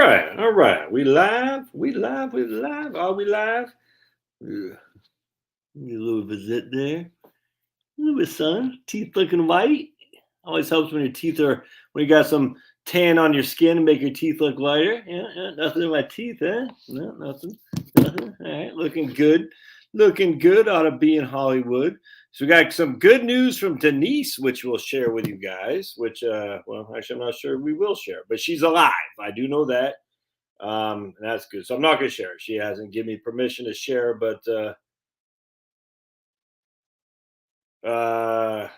right, all right. We live, we live, we live. Are we live? Yeah. A little visit there. A little bit sun. Teeth looking white. Always helps when your teeth are when you got some tan on your skin and make your teeth look lighter. Yeah, yeah, nothing in my teeth, huh? No, nothing. Nothing. All right, looking good. Looking good. Ought to be in Hollywood. So we got some good news from Denise, which we'll share with you guys. Which, well, actually, I'm not sure we will share, but she's alive. I do know that. And that's good. So I'm not going to share it. She hasn't given me permission to share, but all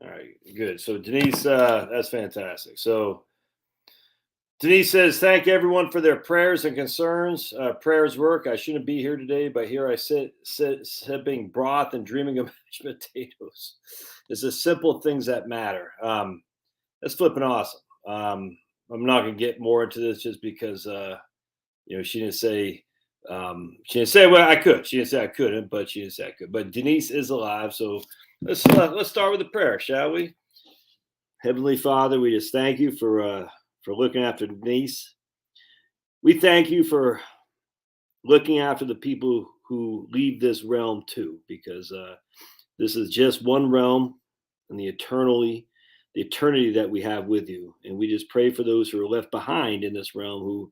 right, good. So Denise, that's fantastic. So Denise says, "Thank everyone for their prayers and concerns. Prayers work. I shouldn't be here today, but here I sit sipping broth and dreaming of mashed potatoes. It's the simple things that matter. That's flipping awesome. I'm not going to get more into this just because she didn't say well I could. She didn't say I couldn't, but she didn't say I could. But Denise is alive, so let's start with the prayer, shall we? Heavenly Father, we just thank you for looking after Denise. We thank you for looking after the people who leave this realm too, because this is just one realm and the eternity that we have with you. And we just pray for those who are left behind in this realm who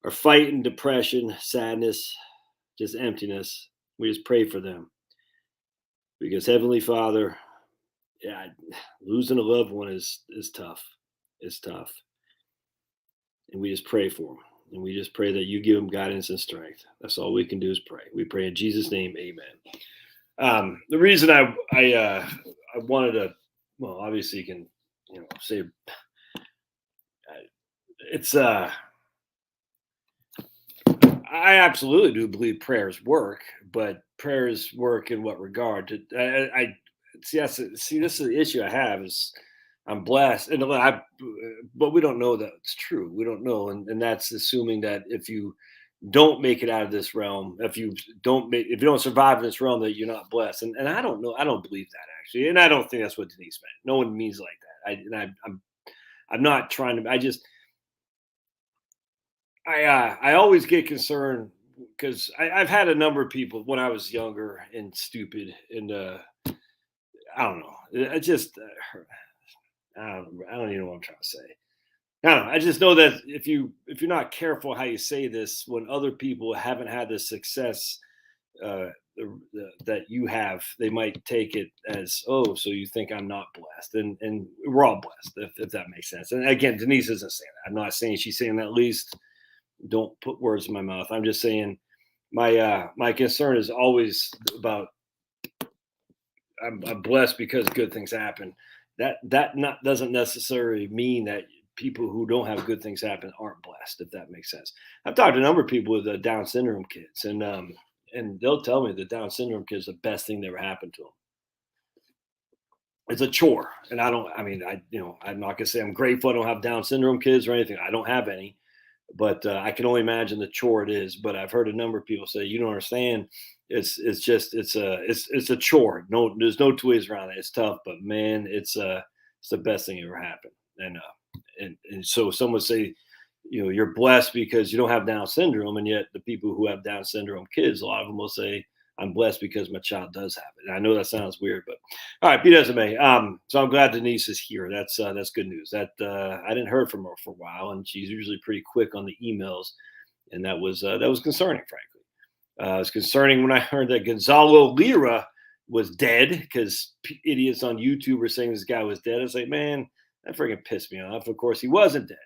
are fighting depression, sadness, just emptiness. We just pray for them. Because Heavenly Father, yeah, losing a loved one is tough. It's tough. And we just pray for them. And we just pray that you give them guidance and strength. That's all we can do is pray. We pray in Jesus' name, amen. The reason I wanted to, well, obviously you can, say it's I absolutely do believe prayers work, but prayers work in what regard? I see. See. This is the issue I have is I'm blessed, but we don't know that it's true. We don't know, and that's assuming that if you don't make it out of this realm, if you don't survive in this realm, that you're not blessed. And I don't know. I don't believe that actually, and I don't think that's what Denise meant. No one means like that. I'm not trying to. I always get concerned because I've had a number of people when I was younger and stupid, and I don't know. I just I don't even know what I'm trying to say. I don't know. I just know that if you're not careful how you say this, when other people haven't had the success uh, that you have, they might take it as, oh, so you think I'm not blessed, and we're all blessed if that makes sense. And again, Denise isn't saying that. I'm not saying she's saying that. At least don't put words in my mouth. I'm just saying my concern is always about I'm blessed because good things happen. That not doesn't necessarily mean that people who don't have good things happen aren't blessed, if that makes sense. I've talked to a number of people with Down syndrome kids, and they'll tell me that Down syndrome kids are the best thing that ever happened to them. It's a chore, and I don't. I mean, I'm not gonna say I'm grateful I don't have Down syndrome kids or anything. I don't have any, but I can only imagine the chore it is. But I've heard a number of people say, "You don't understand. It's a chore. No, there's no two ways around it. It's tough, but man, it's the best thing that ever happened." And so some would say, you're blessed because you don't have Down syndrome, and yet the people who have Down syndrome kids, a lot of them will say, I'm blessed because my child does have it. And I know that sounds weird, but all right, be that as it may. So I'm glad Denise is here. That's good news. That I didn't hear from her for a while, and she's usually pretty quick on the emails, and that was concerning, frankly. It was concerning when I heard that Gonzalo Lira was dead because idiots on YouTube were saying this guy was dead. I was like, man, that freaking pissed me off. Of course, he wasn't dead.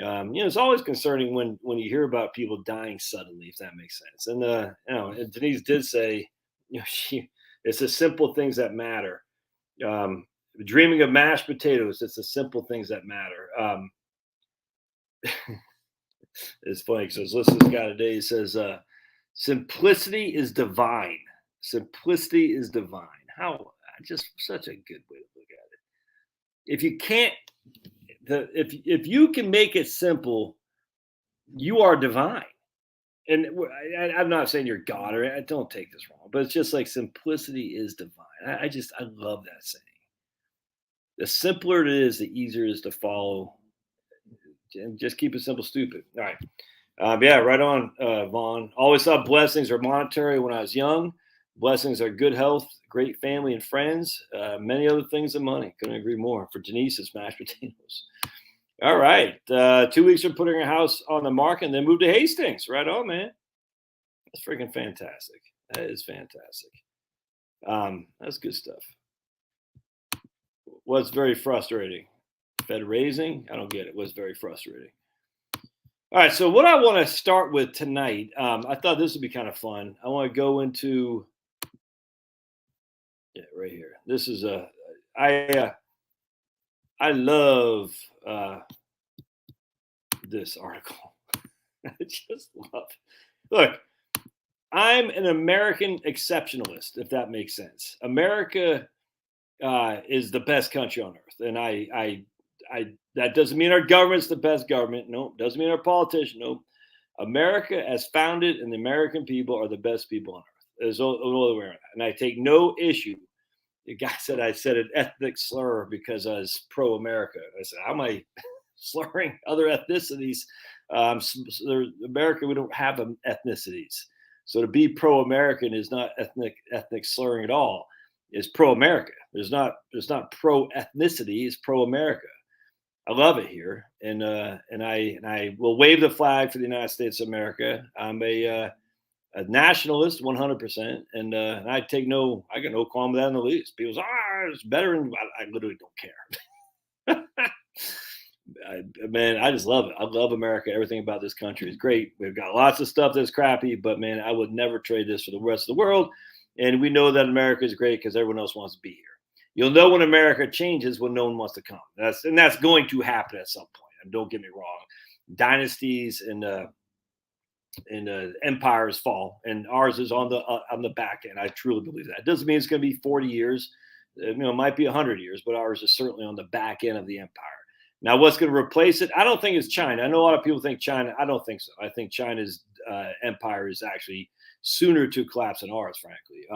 It's always concerning when you hear about people dying suddenly, if that makes sense. And and Denise did say, it's the simple things that matter. Dreaming of mashed potatoes, it's the simple things that matter. It's funny because I was listening to this guy today. He says, simplicity is divine. Simplicity is divine. How just such a good way to look at it. If you can't, if you can make it simple, you are divine. And I'm not saying you're God, or I don't take this wrong, but it's just like simplicity is divine. I love that saying. The simpler it is, the easier it is to follow. Just keep it simple, stupid. All right. Yeah, right on, Vaughn. Always thought blessings are monetary when I was young. Blessings are good health, great family and friends, many other things than money. Couldn't agree more. For Denise, it's mashed potatoes. All right. 2 weeks from putting her house on the market and then moved to Hastings. Right on, man. That's freaking fantastic. That is fantastic. That's good stuff. Was very frustrating. Fed raising, I don't get it. Was very frustrating. All right, so what I want to start with tonight, I thought this would be kind of fun. I want to go into, right here. This is I love this article. I just love. Look, I'm an American exceptionalist, if that makes sense. America is the best country on earth, and I that doesn't mean our government's the best government. No, doesn't mean our politician. No, America, as founded, and the American people are the best people on earth. There's no other way around. And I take no issue. The guy said I said an ethnic slur because I was pro-America. I said, how am I slurring other ethnicities? America, we don't have ethnicities. So to be pro-American is not ethnic slurring at all. It's pro-America. There's not pro-ethnicity. It's pro-America. I love it here, and I will wave the flag for the United States of America. I'm a nationalist, 100%, and I got no qualm with that in the least. People say, it's better, and I literally don't care. Man, I just love it. I love America. Everything about this country is great. We've got lots of stuff that's crappy, but man, I would never trade this for the rest of the world. And we know that America is great because everyone else wants to be here. You'll know when America changes when no one wants to come. That's going to happen at some point. And don't get me wrong, dynasties and empires fall, and ours is on the back end. I truly believe that. It doesn't mean it's going to be 40 years. It might be 100 years, but ours is certainly on the back end of the empire. Now, what's going to replace it? I don't think it's China. I know a lot of people think China. I don't think so. I think China's empire is actually sooner to collapse than ours, frankly.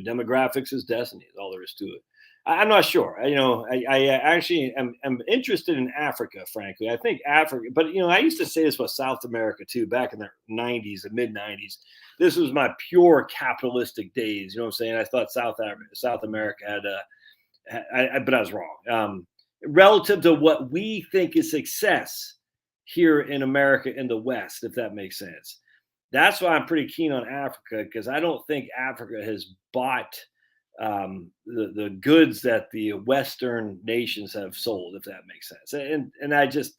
Demographics is destiny. Is all there is to it. I'm not sure. I actually am interested in Africa, frankly. I think Africa, but I used to say this about South America too, back in the 90s, the mid 90s. This was my pure capitalistic days. You know what I'm saying? I thought South America had, but I was wrong. Relative to what we think is success here in America in the West, if that makes sense. That's why I'm pretty keen on Africa, because I don't think Africa has bought the goods that the Western nations have sold, if that makes sense. And I just,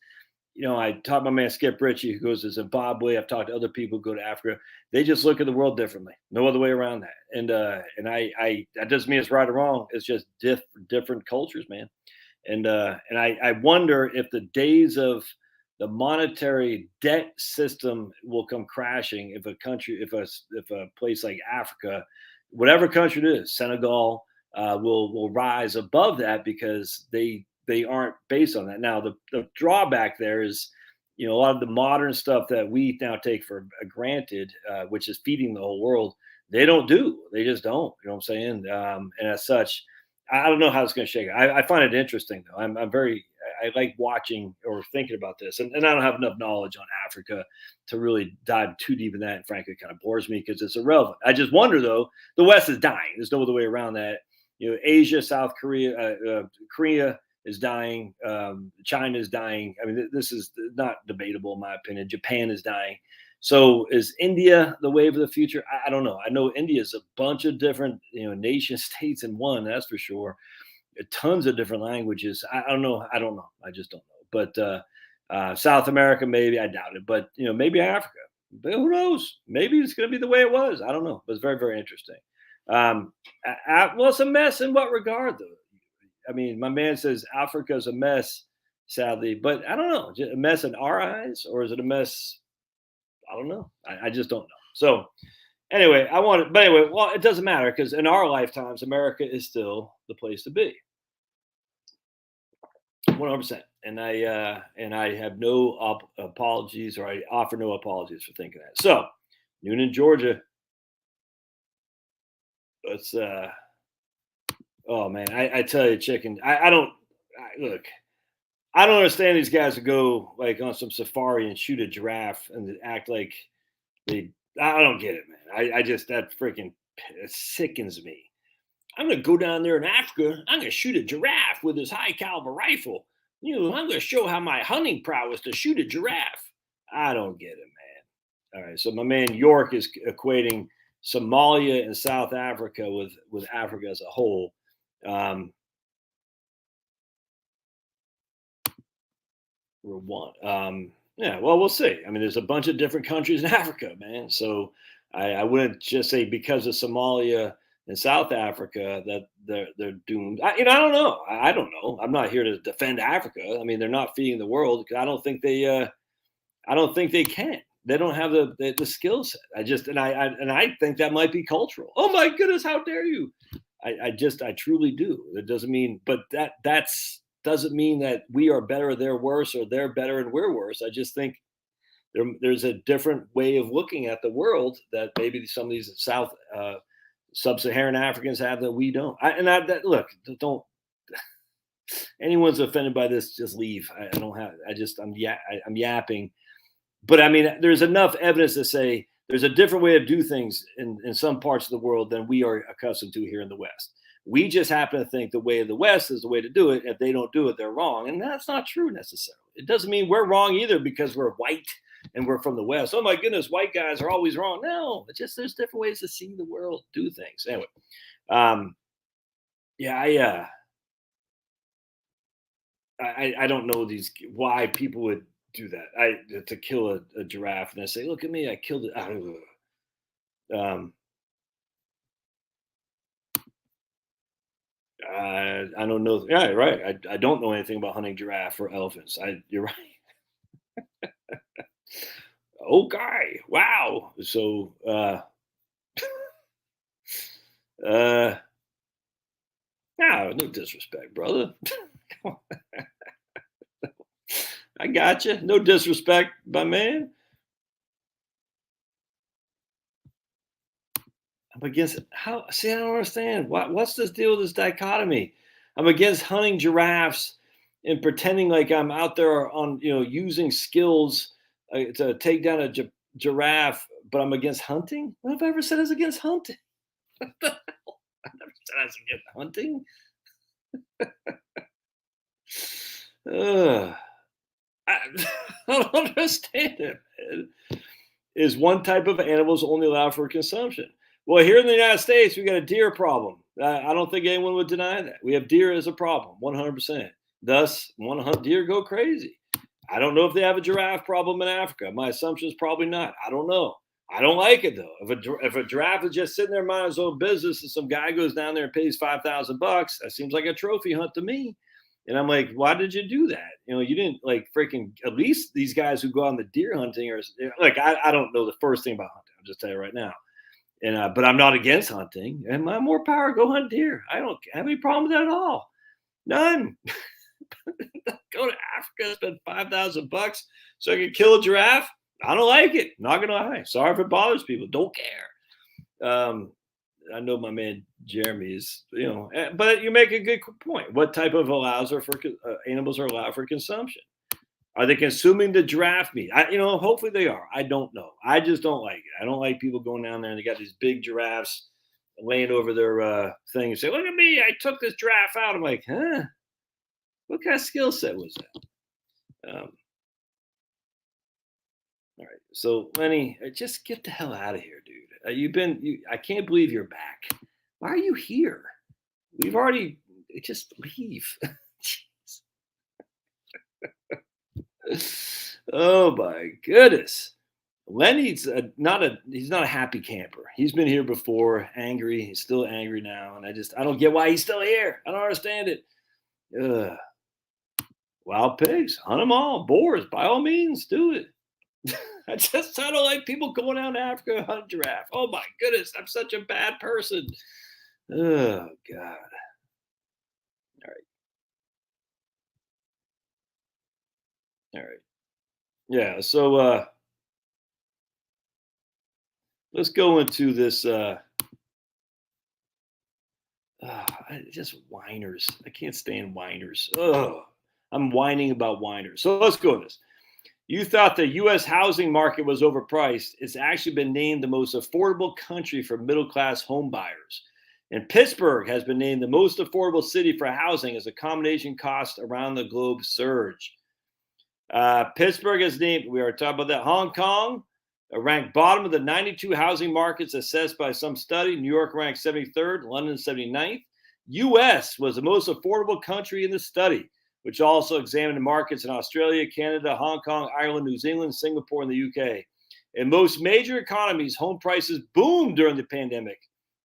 I talked to my man Skip Ritchie, who goes to Zimbabwe. I've talked to other people who go to Africa. They just look at the world differently. No other way around that. And I that doesn't mean it's right or wrong. It's just different cultures, man. And I wonder if the days of the monetary debt system will come crashing if a place like Africa, whatever country it is, Senegal, will rise above that, because they aren't based on that. Now, the drawback there is, a lot of the modern stuff that we now take for granted, which is feeding the whole world, they don't do. They just don't. You know what I'm saying? And as such, I don't know how it's going to shake out. I find it interesting, though. I like watching or thinking about this, and I don't have enough knowledge on Africa to really dive too deep in that. And frankly, it kind of bores me because it's irrelevant. I just wonder, though, the West is dying. There's no other way around that. Asia, South Korea, Korea is dying. China is dying. I mean, this is not debatable in my opinion. Japan is dying. So is India the wave of the future? I don't know. I know India is a bunch of different, nation states in one, that's for sure. Tons of different languages. I don't know. I just don't know. But South America, maybe. I doubt it. But, maybe Africa. But who knows? Maybe it's going to be the way it was. I don't know. But it's very, very interesting. Well, it's a mess in what regard, though? I mean, my man says Africa's a mess, sadly. But I don't know. A mess in our eyes, or is it a mess? I don't know. I just don't know. So anyway, well, it doesn't matter, because in our lifetimes, America is still the place to be. 100%. And I have no apologies, or I offer no apologies for thinking that. So Noonan, Georgia. Let's oh man, I tell you, chicken. Look, I don't understand these guys who go like on some safari and shoot a giraffe and act like they. I don't get it, man. I just that freaking it sickens me. I'm gonna go down there in Africa. I'm gonna shoot a giraffe with this high caliber rifle. I'm gonna show how my hunting prowess to shoot a giraffe. I don't get it, man. All right, so my man York is equating Somalia and South Africa with Africa as a whole. Um, we're one. Yeah, well, we'll see. I mean, there's a bunch of different countries in Africa, man. So I wouldn't just say because of Somalia and South Africa that they're doomed. I don't know. I don't know. I'm not here to defend Africa. I mean, they're not feeding the world. I don't think they. I don't think they can. They don't have the skill set. I think that might be cultural. Oh my goodness, how dare you? I truly do. It doesn't mean, but that's doesn't mean that we are better or they're worse or they're better and we're worse. I just think there's a different way of looking at the world that maybe some of these sub-Saharan Africans have that we don't. Look, don't anyone's offended by this, just leave. I don't have. I'm yapping, but I mean, there's enough evidence to say there's a different way of do things in some parts of the world than we are accustomed to here in the West. We just happen to think the way of the West is the way to do it. If they don't do it, they're wrong. And that's not true necessarily. It doesn't mean we're wrong either because we're white and we're from the West. Oh my goodness, white guys are always wrong. No, it's just there's different ways to see the world, do things. Anyway, yeah, I don't know why people would do that. To kill a giraffe and I say, look at me, I killed it. Um, I don't know. Yeah, right. I don't know anything about hunting giraffe or elephants. You're right. Okay. Wow. So, no disrespect, brother. I got you. No disrespect, my man. I'm against how? See, I don't understand. What's this deal with this dichotomy? I'm against hunting giraffes and pretending like I'm out there on using skills to take down a giraffe, but I'm against hunting. What have I ever said I was against hunting? I never said I was against hunting. Ugh. I, I don't understand it, man. Is one type of animals only allowed for consumption? Well, here in the United States, we got a deer problem. I don't think anyone would deny that. We have deer as a problem, 100%. Thus, want to hunt deer, go crazy. I don't know if they have a giraffe problem in Africa. My assumption is probably not. I don't know. I don't like it though. If a giraffe is just sitting there minding his own business, and some guy goes down there and pays $5,000, that seems like a trophy hunt to me. And I'm like, why did you do that? You didn't like freaking. At least these guys who go on the deer hunting are like, I don't know the first thing about hunting. I'll just tell you right now. And but I'm not against hunting, and my more power. Go hunt deer. I don't have any problem with that at all. None. Go to Africa, spend $5,000 so I can kill a giraffe. I don't like it. Not gonna lie. Sorry if it bothers people. Don't care. I know my man Jeremy is, but you make a good point. What type of animals are allowed for consumption? Are they consuming the giraffe meat? Hopefully they are. I don't know. I just don't like it. I don't like people going down there and they got these big giraffes laying over their thing and say, "Look at me! I took this giraffe out." I'm like, huh? What kind of skill set was that? All right. So Lenny, just get the hell out of here, dude. I can't believe you're back. Why are you here? We've already just leave. Oh my goodness. Lenny's he's not a happy camper. He's been here before, angry. He's still angry now. And I don't get why he's still here. I don't understand it. Ugh. Wild pigs, hunt them all. Boars, by all means, do it. I don't like people going out to Africa and hunt giraffe. Oh my goodness, I'm such a bad person. Oh God. All right. All right. Yeah. So let's go into this just whiners. I can't stand whiners. Oh, I'm whining about whiners. So let's go with this. You thought the U.S. housing market was overpriced. It's actually been named the most affordable country for middle-class home buyers. And Pittsburgh has been named the most affordable city for housing as accommodation costs around the globe surge. Pittsburgh is named, we are talking about that, Hong Kong, ranked bottom of the 92 housing markets assessed by some study. New York ranked 73rd, London 79th. U.S. was the most affordable country in the study, which also examined the markets in Australia, Canada, Hong Kong, Ireland, New Zealand, Singapore, and the UK. In most major economies, home prices boomed during the pandemic.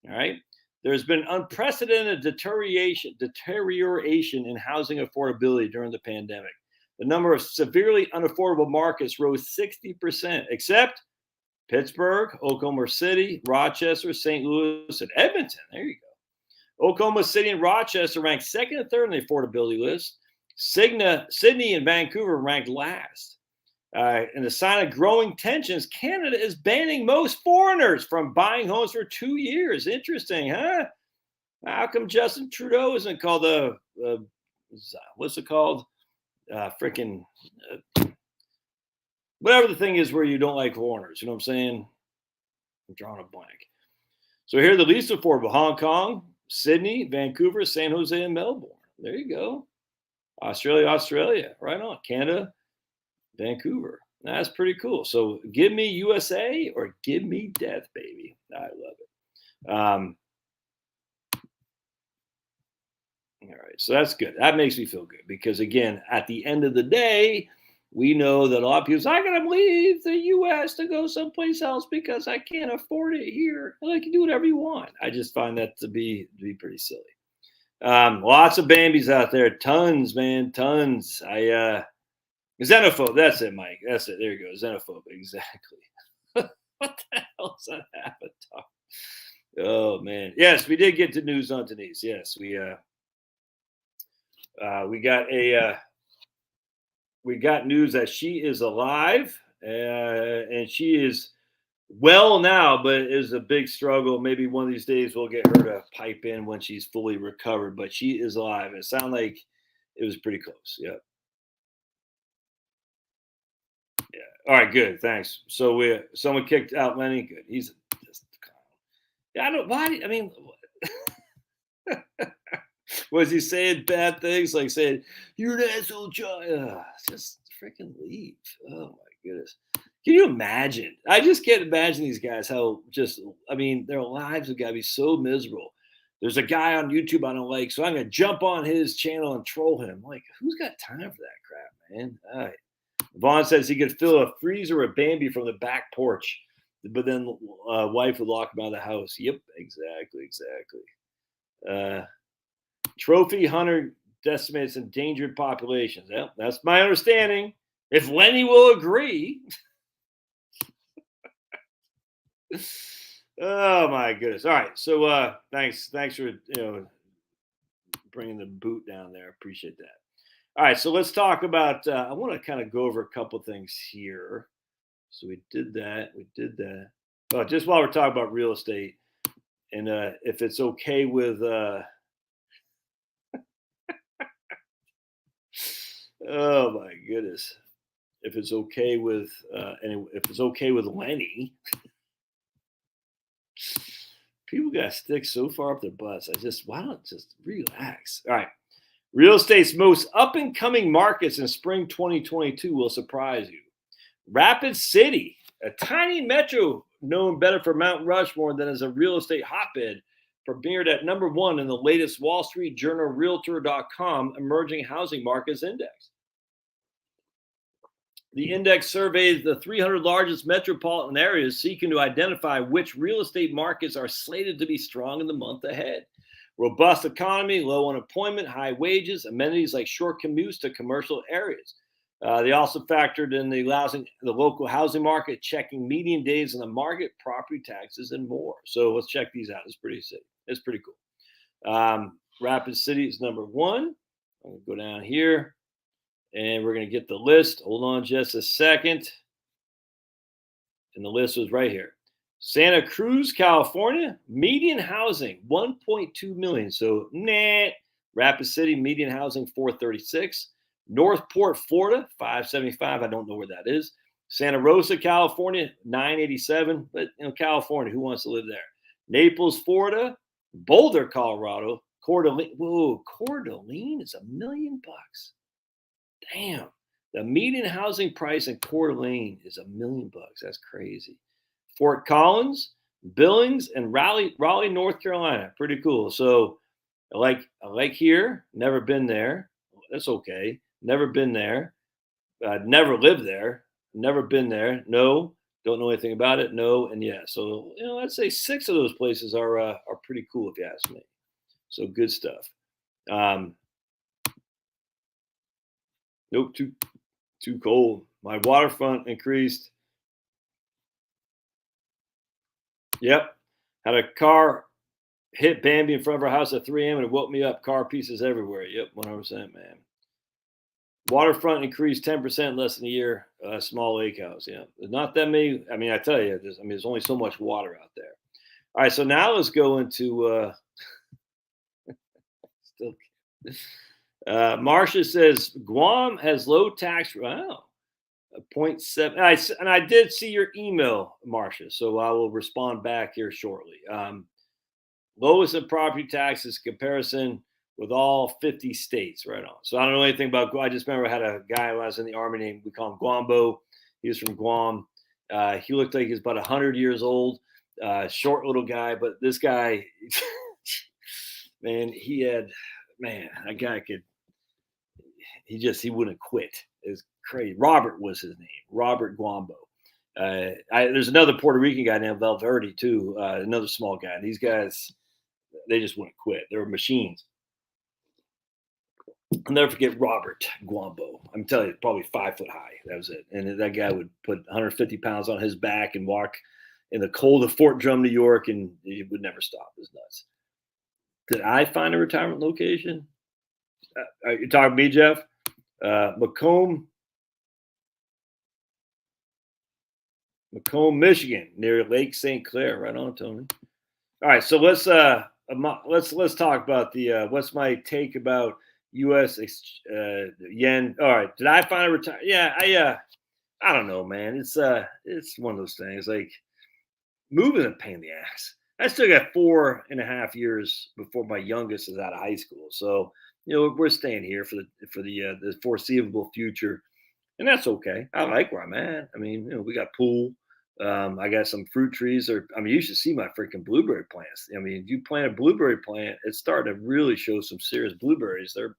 All right. There's been unprecedented deterioration in housing affordability during the pandemic. The number of severely unaffordable markets rose 60%, except Pittsburgh, Oklahoma City, Rochester, St. Louis, and Edmonton. There you go. Oklahoma City and Rochester ranked second and third on the affordability list. Sydney and Vancouver ranked last. In a sign of growing tensions, Canada is banning most foreigners from buying homes for 2 years. Interesting, huh? How come Justin Trudeau isn't called what's it called? Whatever the thing is where you don't like foreigners. You know what I'm saying? I'm drawing a blank. So here are the least affordable: Hong Kong, Sydney, Vancouver, San Jose, and Melbourne. There you go. Australia, right on. Canada, Vancouver. That's pretty cool. So give me USA or give me death, baby. I love it. All right, so that's good. That makes me feel good because, again, at the end of the day, we know that a lot of people say, I got to leave the U.S. to go someplace else because I can't afford it here. Well, you can do whatever you want. I just find that to be pretty silly. Lots of Bambis out there. Tons, man. Tons. Xenophobe. That's it, Mike. That's it. There you go. Xenophobe. Exactly. What the hell is that avatar? Oh, man. Yes, we did get to news on Denise. Yes, we got news that she is alive and she is well now, but it is a big struggle. Maybe one of these days we'll get her to pipe in when she's fully recovered, but she is alive. It sounded like it was pretty close. Yeah. All right, good. Thanks. So someone kicked out Lenny. Good. He's just, I don't, why, I mean, was he saying bad things like saying, you're an asshole, John? Just freaking leave. Oh, my goodness. Can you imagine? I just can't imagine these guys, their lives have got to be so miserable. There's a guy on YouTube I don't like, so I'm going to jump on his channel and troll him. Like, who's got time for that crap, man? All right. Vaughn says he could fill a freezer with Bambi from the back porch, but then wife would lock him out of the house. Yep, exactly. Trophy hunter decimates endangered populations. Well, that's my understanding. If Lenny will agree. Oh my goodness! All right, so thanks for bringing the boot down there. Appreciate that. All right, so let's talk about. I want to kind of go over a couple things here. So we did that. Oh, just while we're talking about real estate, and if it's okay with. Oh my goodness! If it's okay with, if it's okay with Lenny. People got to stick so far up their butts. Why don't just relax? All right. Real estate's most up and coming markets in spring 2022 will surprise you. Rapid City, a tiny metro known better for Mount Rushmore than as a real estate hotbed, premiered at #1 in the latest Wall Street Journal Realtor.com Emerging Housing Markets Index. The index surveys the 300 largest metropolitan areas, seeking to identify which real estate markets are slated to be strong in the month ahead. Robust economy, low unemployment, high wages, amenities like short commutes to commercial areas. They also factored in the local housing market, checking median days in the market, property taxes, and more. So let's check these out. It's pretty cool. Rapid City is #1. I'm going to go down here. And we're going to get the list. Hold on just a second. And the list was right here. Santa Cruz, California, median housing, 1.2 million. So, Rapid City, median housing, 436. Northport, Florida, 575. I don't know where that is. Santa Rosa, California, 987. But California, who wants to live there? Naples, Florida, Boulder, Colorado, Coeur d'Alene. Whoa, Coeur d'Alene is $1 million. Damn. The median housing price in Coeur d'Alene is $1 million. That's crazy. Fort Collins, Billings, and Raleigh, North Carolina. Pretty cool. So I like here. Never been there. That's okay. Never been there. Never lived there. Never been there. No. Don't know anything about it. No. And yeah. So I'd say 6 of those places are pretty cool if you ask me. So good stuff. Nope. Too cold. My waterfront increased. Yep. Had a car hit Bambi in front of our house at 3 a.m. and it woke me up. Car pieces everywhere. Yep, 100%, man. Waterfront increased 10% in less than a year. Small lake house. Yeah, there's not that many. I mean, I tell you, there's only so much water out there. All right, so now let's go into. Marcia says Guam has low tax. Wow. 0.7. And I did see your email, Marcia, so I will respond back here shortly. Lowest in property taxes comparison with all 50 states, right on. So I don't know anything about. I just remember I had a guy when I was in the Army named, we call him Guambo. He was from Guam. He looked like he was about 100 years old, short little guy. But this guy, man, that guy could. He wouldn't quit. It's crazy. Robert was his name. Robert Guambo. There's another Puerto Rican guy named Valverde too. Another small guy. These guys, they just wouldn't quit. They were machines. I'll never forget Robert Guambo. I'm telling you, probably 5 foot high. That was it. And that guy would put 150 pounds on his back and walk in the cold of Fort Drum, New York, and he would never stop. It was nuts. Did I find a retirement location? Are you talking to me, Jeff? Macomb, Michigan, near Lake St. Clair. Right on, Tony. All right, so let's talk about the what's my take about U.S. yen. All right, did I find a retire? Yeah, I don't know, man. It's one of those things. Like moving a pain in the ass. I still got 4.5 years before my youngest is out of high school, so we're staying here for the foreseeable future, and that's okay. I like where I'm at. I mean, we got pool. I got some fruit trees. You should see my freaking blueberry plants. I mean, if you plant a blueberry plant, it's starting to really show some serious blueberries. They're,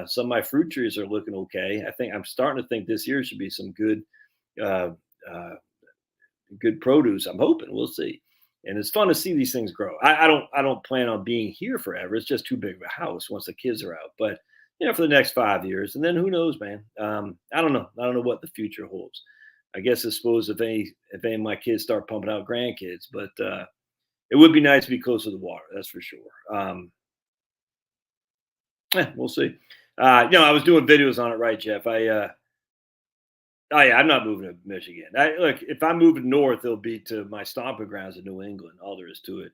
some of my fruit trees are looking okay. I think I'm starting to think this year should be some good produce. I'm hoping. We'll see. And it's fun to see these things grow. I don't plan on being here forever. It's just too big of a house once the kids are out. But for the next 5 years, and then who knows, man? I don't know. I don't know what the future holds. I guess I suppose if any of my kids start pumping out grandkids, but it would be nice to be close to the water. That's for sure. We'll see. I was doing videos on it, right, Jeff? I'm not moving to Michigan. Look, if I'm moving north, it'll be to my stomping grounds in New England. All there is to it,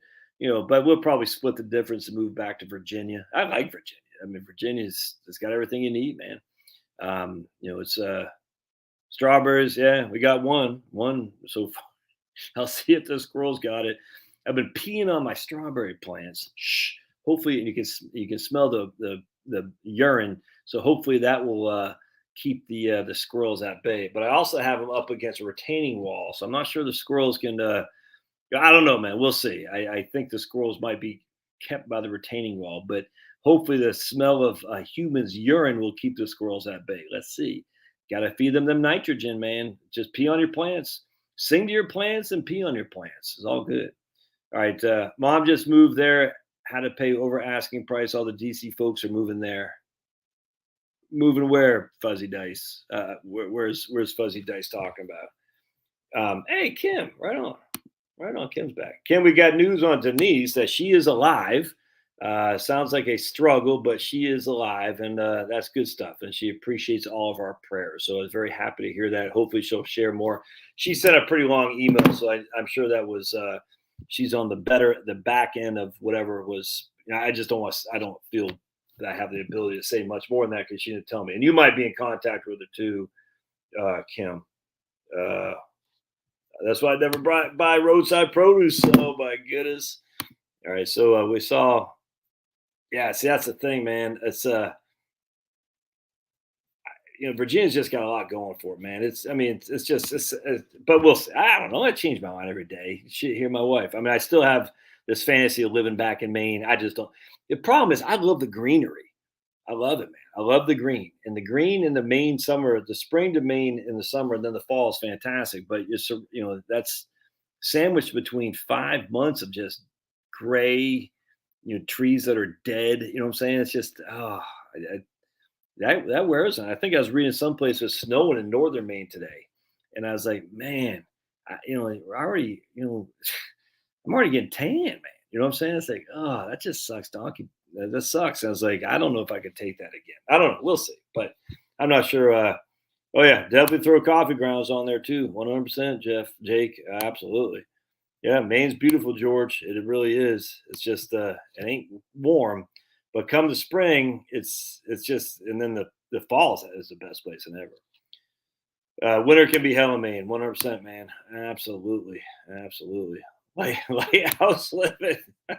But we'll probably split the difference and move back to Virginia. I like Virginia. I mean, it's got everything you need, man. It's strawberries. Yeah, we got one so far. I'll see if the squirrels got it. I've been peeing on my strawberry plants. Shh. Hopefully, you can smell the urine. So hopefully that will. Keep the squirrels at bay, but I also have them up against a retaining wall, so I'm not sure the squirrels can. I don't know, man. We'll see. I think the squirrels might be kept by the retaining wall, but hopefully the smell of humans' urine will keep the squirrels at bay. Let's see. Got to feed them nitrogen, man. Just pee on your plants, sing to your plants, and pee on your plants. It's all good. All right, Mom just moved there. Had to pay over asking price. All the DC folks are moving there. Moving where, Fuzzy Dice? Where's Fuzzy Dice talking about? Hey, Kim, right on. Kim's back. Kim, we got news on Denise that she is alive. Sounds like a struggle, but she is alive, and that's good stuff. And she appreciates all of our prayers. So I was very happy to hear that. Hopefully, she'll share more. She sent a pretty long email, so I'm sure that was she's on the back end of whatever it was. I don't feel that I have the ability to say much more than that because she didn't tell me. And you might be in contact with her too, Kim. That's why I never buy roadside produce. Oh my goodness. All right. So we saw, yeah, see, that's the thing, man. It's, Virginia's just got a lot going for it, man. But we'll see. I don't know. I change my mind every day. Shit, hear my wife. I mean, I still have this fantasy of living back in Maine. I just don't. The problem is, I love the greenery. I love it, man. I love the green, and the green in the Maine summer, the spring to Maine in the summer, and then the fall is fantastic. But that's sandwiched between 5 months of just gray, trees that are dead. You know what I'm saying? It's just that wears on. I think I was reading someplace it was snowing in northern Maine today, and I was like, man, we're already, I'm already getting tan, man. You know what I'm saying? It's like, oh, that just sucks, donkey. That sucks. I was like, I don't know if I could take that again. I don't know. We'll see, but I'm not sure. Oh yeah, definitely throw coffee grounds on there too. 100%, Jake, absolutely. Yeah, Maine's beautiful, George. It really is. It's just it ain't warm, but come the spring, it's just, and then the fall is the best place than ever. Winter can be hell in Maine, 100%, man. Absolutely, absolutely. Lighthouse living. All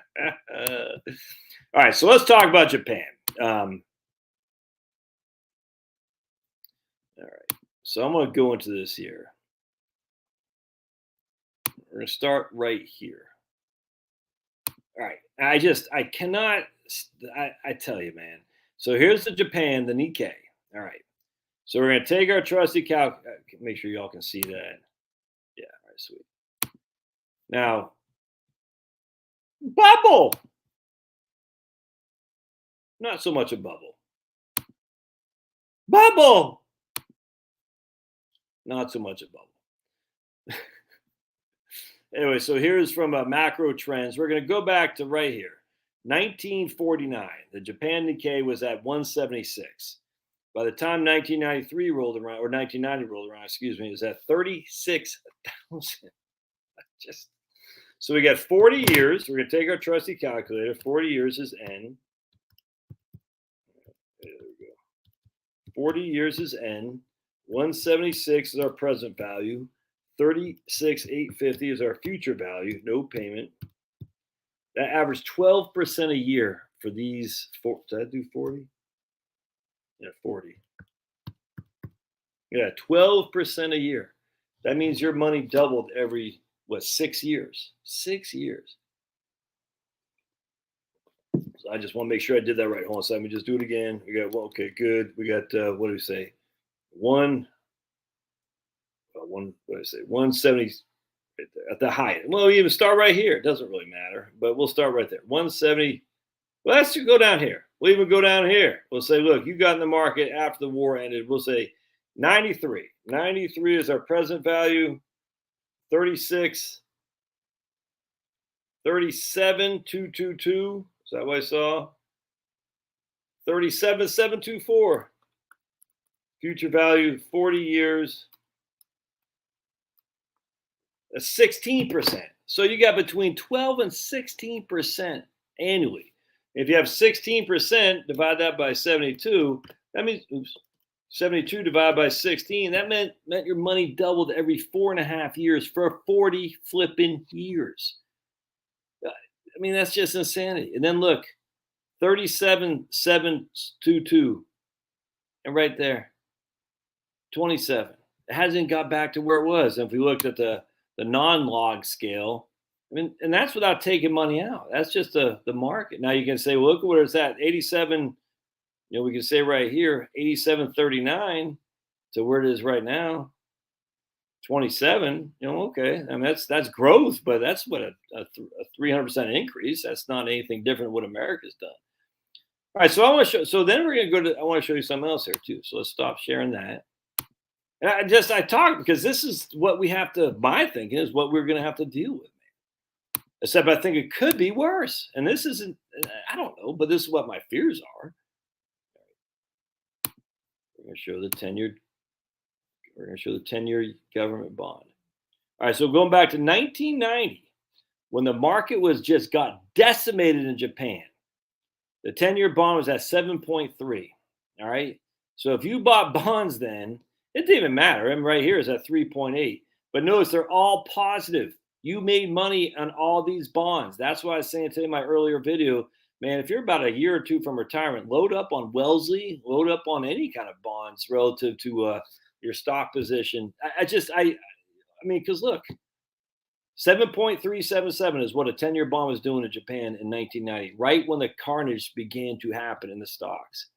right, so let's talk about Japan. All right, so I'm going to go into this here. We're going to start right here. All right, I cannot, I tell you, man. So here's the Japan, the Nikkei. All right, so we're going to take our trusty calc. Make sure y'all can see that. Yeah, all right, sweet. Now, bubble. Not so much a bubble. Bubble. Not so much a bubble. Anyway, so here's from macro trends. We're going to go back to right here. 1949, the Japan Nikkei was at 176. By the time 1993 rolled around, or 1990 rolled around, excuse me, it was at 36,000. So we got 40 years. We're going to take our trusty calculator. 40 years is N. There we go. 40 years is N. 176 is our present value. 36,850 is our future value. No payment. That averaged 12% a year for these. Did I do 40? Yeah, 40. Yeah, 12% a year. That means your money doubled every 6 years? 6 years. So I just want to make sure I did that right. Hold on, so let me just do it again. We got okay, good. We got what do we say? 170 at the height. Well, we even start right here. It doesn't really matter, but we'll start right there. 170. Well, let's go down here. We'll even go down here. We'll say, look, you got in the market after the war ended. We'll say 93. 93 is our present value. 36. 37,222. Is that what I saw? 37,724. Future value, 40 years. That's 16%. So you got between 12 and 16% annually. If you have 16%, divide that by 72. That means 72 divided by 16. That meant your money doubled every 4.5 years for 40 flipping years. I mean, that's just insanity. And then look, 37,722, and right there, 27. It hasn't got back to where it was. And if we looked at the non-log scale, I mean, and that's without taking money out. That's just the market. Now you can say, well, look at where it's at, 87. We can say right here, 87.39 to where it is right now, 27. Okay. I mean, that's growth, but that's what a 300% increase. That's not anything different than what America's done. All right, so I want to show. So then we're going to go to. I want to show you something else here too. So let's stop sharing that. And I talk because this is what we have to. My thinking is what we're going to have to deal with. Except I think it could be worse. And this isn't. I don't know, but this is what my fears are. We're going to show the 10-year. We're going to show the 10-year government bond. All right, so going back to 1990, when the market was just got decimated in Japan. The 10-year bond was at 7.3. All right. So if you bought bonds then, it didn't even matter. And right here is at 3.8. But notice they're all positive. You made money on all these bonds. That's why I was saying today in my earlier video, man, if you're about a year or two from retirement, load up on Wellesley, load up on any kind of bonds relative to your stock position. I mean, because look, 7.377 is what a 10-year bond was doing in Japan in 1990, right when the carnage began to happen in the stocks.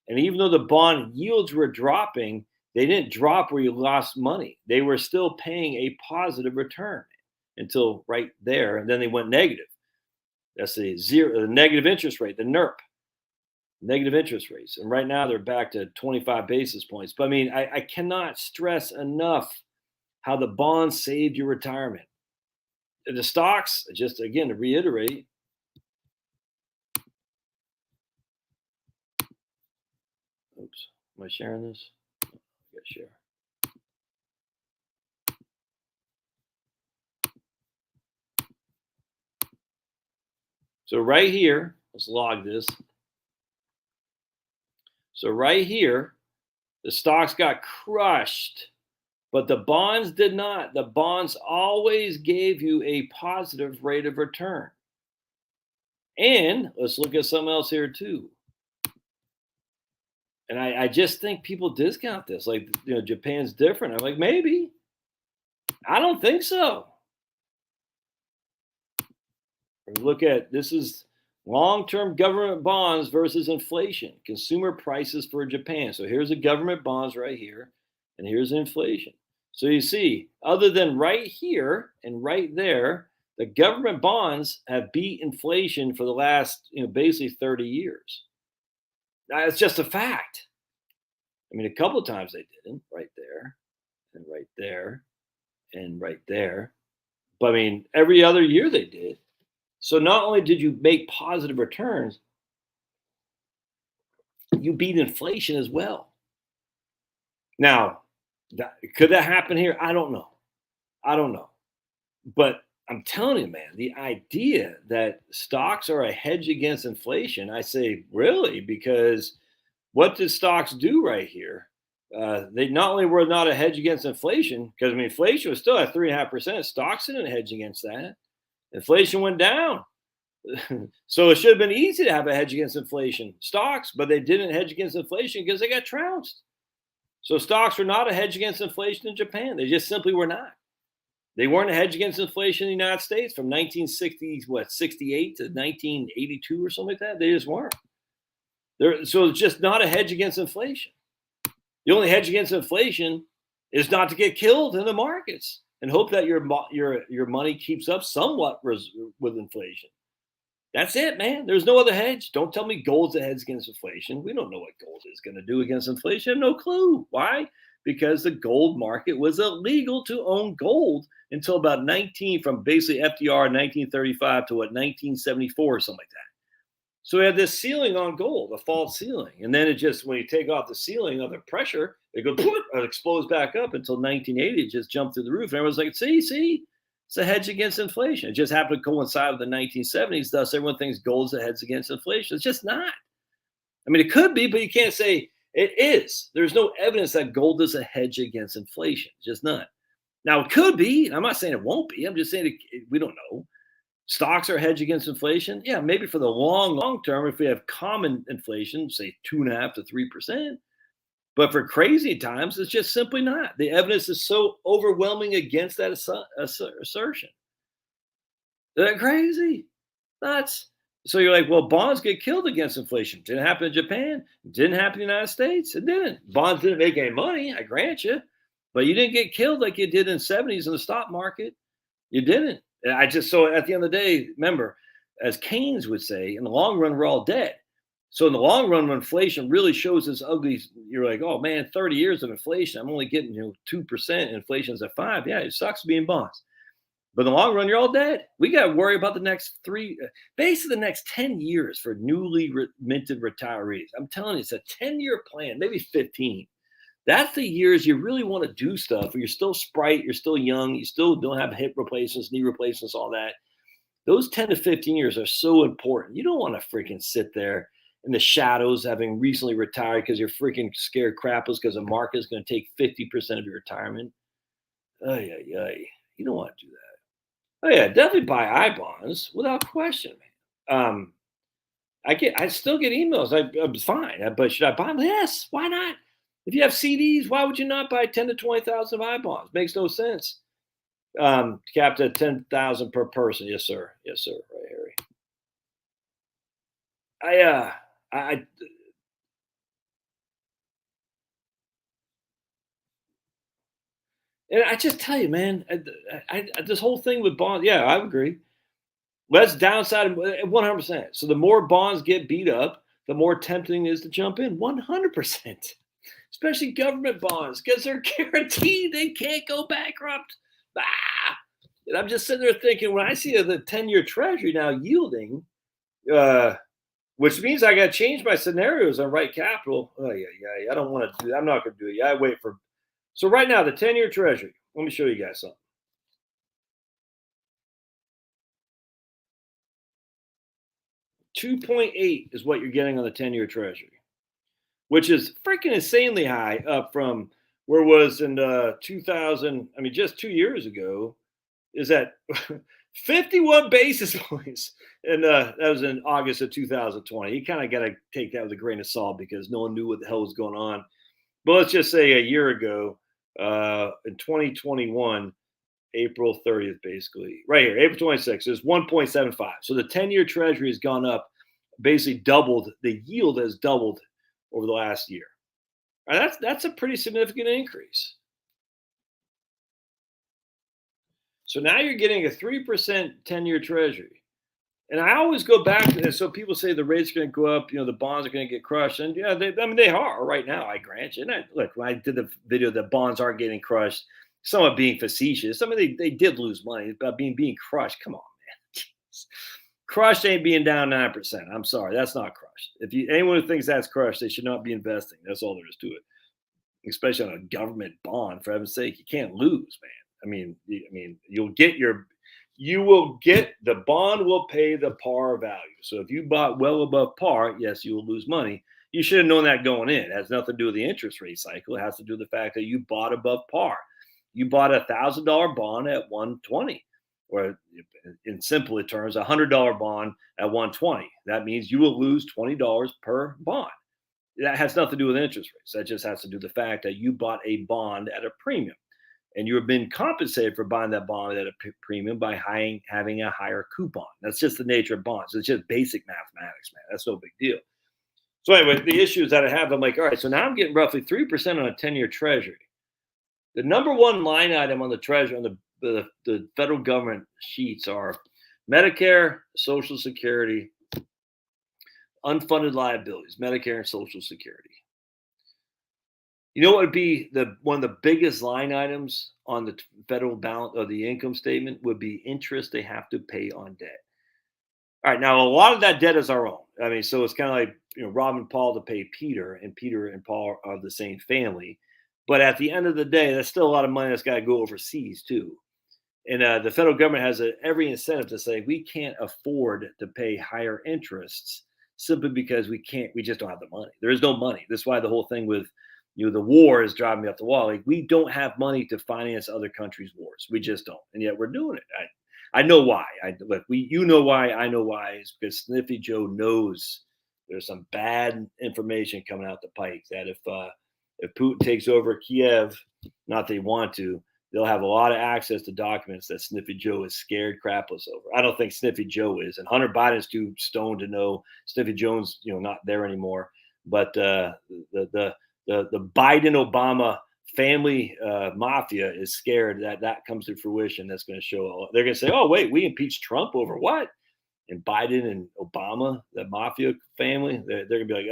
And even though the bond yields were dropping, they didn't drop where you lost money. They were still paying a positive return until right there, and then they went negative. That's the negative interest rate, the NERP, negative interest rates. And right now they're back to 25 basis points. But I mean, I cannot stress enough how the bonds saved your retirement. The stocks, just again to reiterate, oops, am I sharing this? I gotta share. So right here, let's log this. So right here, the stocks got crushed, but the bonds did not. The bonds always gave you a positive rate of return. And let's look at something else here too. And I just think people discount this. Like, you know, Japan's different. I'm like, maybe. I don't think so. Look at this is long-term government bonds versus inflation, consumer prices for Japan. So here's the government bonds right here, and here's inflation. So you see, other than right here and right there, the government bonds have beat inflation for the last, basically 30 years. It's just a fact. I mean, a couple of times they didn't, right there, and right there, and right there. But I mean, every other year they did. So not only did you make positive returns, you beat inflation as well. Now, could that happen here? I don't know. But I'm telling you, man, the idea that stocks are a hedge against inflation, I say, really? Because what did stocks do right here? They not only were not a hedge against inflation, because I mean, inflation was still at 3.5%. Stocks didn't hedge against that. Inflation went down. So it should have been easy to have a hedge against inflation stocks, but they didn't hedge against inflation because they got trounced. So stocks were not a hedge against inflation in Japan. They just simply were not. They weren't a hedge against inflation in the United States from 68 to 1982 or something like that. They just weren't. So it's just not a hedge against inflation. The only hedge against inflation is not to get killed in the markets and hope that your money keeps up somewhat with inflation. That's it, man. There's no other hedge. Don't tell me gold's a hedge against inflation. We don't know what gold is going to do against inflation. I have no clue. Why? Because the gold market was illegal to own gold until about from basically FDR in 1935 to 1974 or something like that. So we had this ceiling on gold, a false ceiling. And then it just, when you take off the ceiling of the pressure, it goes, it explodes back up until 1980. It just jumped through the roof. And everyone's like, see, it's a hedge against inflation. It just happened to coincide with the 1970s. Thus, everyone thinks gold's a hedge against inflation. It's just not. I mean, it could be, but you can't say it is. There's no evidence that gold is a hedge against inflation. Just none. Now, it could be. I'm not saying it won't be. I'm just saying we don't know. Stocks are a hedge against inflation. Yeah, maybe for the long term, if we have common inflation, say 2.5% to 3%. But for crazy times, it's just simply not. The evidence is so overwhelming against that assertion. They're crazy. Nuts. So you're like, well, bonds get killed against inflation. Didn't happen in Japan. Didn't happen in the United States. It didn't. Bonds didn't make any money, I grant you. But you didn't get killed like you did in the 70s in the stock market. You didn't. So at the end of the day, remember, as Keynes would say, in the long run, we're all dead. So in the long run, when inflation really shows its ugly, you're like, oh man, 30 years of inflation, I'm only getting 2%. Inflation's at 5%. Yeah, it sucks being bonds. But in the long run, you're all dead. We got to worry about the next basically the next 10 years for newly minted retirees. I'm telling you, it's a 10-year plan, maybe 15. That's the years you really want to do stuff. You're still sprite, you're still young, you still don't have hip replacements, knee replacements, all that. Those 10 to 15 years are so important. You don't want to freaking sit there in the shadows having recently retired because you're freaking scared crapless because the market is going to take 50% of your retirement. Ay, ay, ay. You don't want to do that. Oh yeah, definitely buy I bonds without question, man. I still get emails. I'm fine, but should I buy them? Yes. Why not? If you have CDs, why would you not buy 10 to 20,000 I bonds? Makes no sense. Capped at 10,000 per person. Yes, sir. Yes, sir. Right, Harry. I and I just tell you, man, this whole thing with bonds. Yeah, I agree. Let's downside 100%. So the more bonds get beat up, the more tempting it is to jump in. 100%. Especially government bonds because they're guaranteed they can't go bankrupt. Ah! And I'm just sitting there thinking when I see the 10-year treasury now yielding, uh, which means I got to change my scenarios on right capital. Oh, yeah. I don't want to do that. I'm not going to do it. Yeah, I wait for. So right now, the 10-year treasury, let me show you guys something. 2.8 is what you're getting on the 10-year treasury, which is freaking insanely high up from where it was in 2000. I mean, just 2 years ago, is at 51 basis points. And that was in August of 2020. You kind of got to take that with a grain of salt because no one knew what the hell was going on. But let's just say a year ago, in 2021, April 30th, basically, right here, April 26th, is 1.75. So the 10-year treasury has gone up, basically doubled. The yield has doubled over the last year. That's a pretty significant increase. So now you're getting a 3% 10-year treasury. And I always go back to this. So people say the rates are going to go up, the bonds are going to get crushed. And yeah, they are right now, I grant you. And look, when I did the video that bonds aren't getting crushed, somewhat being facetious. I mean, they did lose money, but being crushed, come on, man. Crushed ain't being down 9%. I'm sorry, that's not crushed. If anyone who thinks that's crushed, they should not be investing. That's all there is to it. Especially on a government bond, for heaven's sake, you can't lose, man. You will get the bond will pay the par value. So if you bought well above par, yes, you will lose money. You should have known that going in. It has nothing to do with the interest rate cycle. It has to do with the fact that you bought above par. You bought $1,000 bond at 120, or in simple terms, $100 bond at 120. That means you will lose $20 per bond. That has nothing to do with interest rates. That just has to do with the fact that you bought a bond at a premium. And you have been compensated for buying that bond at a premium by having a higher coupon. That's just the nature of bonds. It's just basic mathematics, man. That's no big deal. So anyway, the issues that I have, I'm like, all right, so now I'm getting roughly 3% on a 10-year treasury. The number one line item on the treasury, on the federal government sheets are Medicare, Social Security, unfunded liabilities, Medicare and Social Security. You know what would be one of the biggest line items on the federal balance of the income statement would be interest they have to pay on debt. All right, now a lot of that debt is our own. I mean, so it's kind of like robbing Paul to pay Peter, and Peter and Paul are the same family. But at the end of the day, that's still a lot of money that's got to go overseas too. And the federal government has every incentive to say we can't afford to pay higher interests simply because we just don't have the money. There is no money. That's why the whole thing with the war is driving me up the wall. Like, we don't have money to finance other countries' wars. We just don't, and yet we're doing it. I know why. You know why. I know why. It's because Sniffy Joe knows there's some bad information coming out the pike. That if Putin takes over Kiev, not they want to, they'll have a lot of access to documents that Sniffy Joe is scared crapless over. I don't think Sniffy Joe is, and Hunter Biden's too stoned to know Sniffy Joe's not there anymore. But the Biden-Obama family mafia is scared that comes to fruition. That's going to show. They're going to say, "Oh, wait, we impeached Trump over what?" And Biden and Obama, the mafia family, they're going to be like,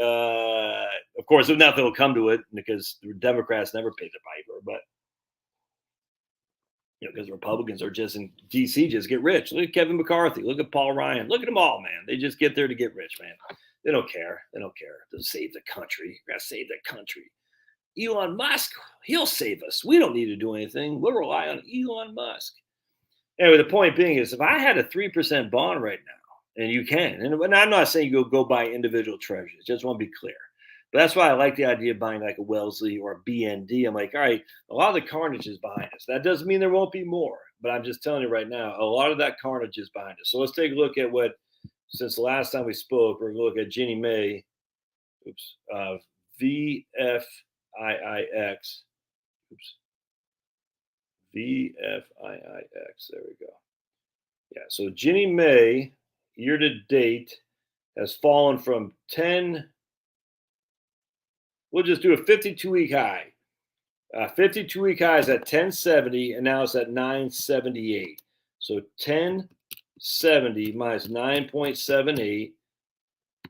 of course, nothing will come to it because the Democrats never paid the piper, but because Republicans are just in D.C. just get rich. Look at Kevin McCarthy. Look at Paul Ryan. Look at them all, man. They just get there to get rich, man. They don't care. They don't care. They'll save the country. We're going to save the country. Elon Musk, he'll save us. We don't need to do anything. We'll rely on Elon Musk. Anyway, the point being is if I had a 3% bond right now, and you can, and I'm not saying you go buy individual treasuries, just want to be clear. But that's why I like the idea of buying like a Wellesley or a BND. I'm like, all right, a lot of the carnage is behind us. That doesn't mean there won't be more, but I'm just telling you right now, a lot of that carnage is behind us. So let's take a look at what, since the last time we spoke, we're going to look at Ginnie Mae, VFIIX, VFIIX, there we go. Yeah, so Ginnie Mae, year to date, has fallen from 10, we'll just do a 52-week high. 52-week high is at 1070, and now it's at 978. So 1070 minus 9.78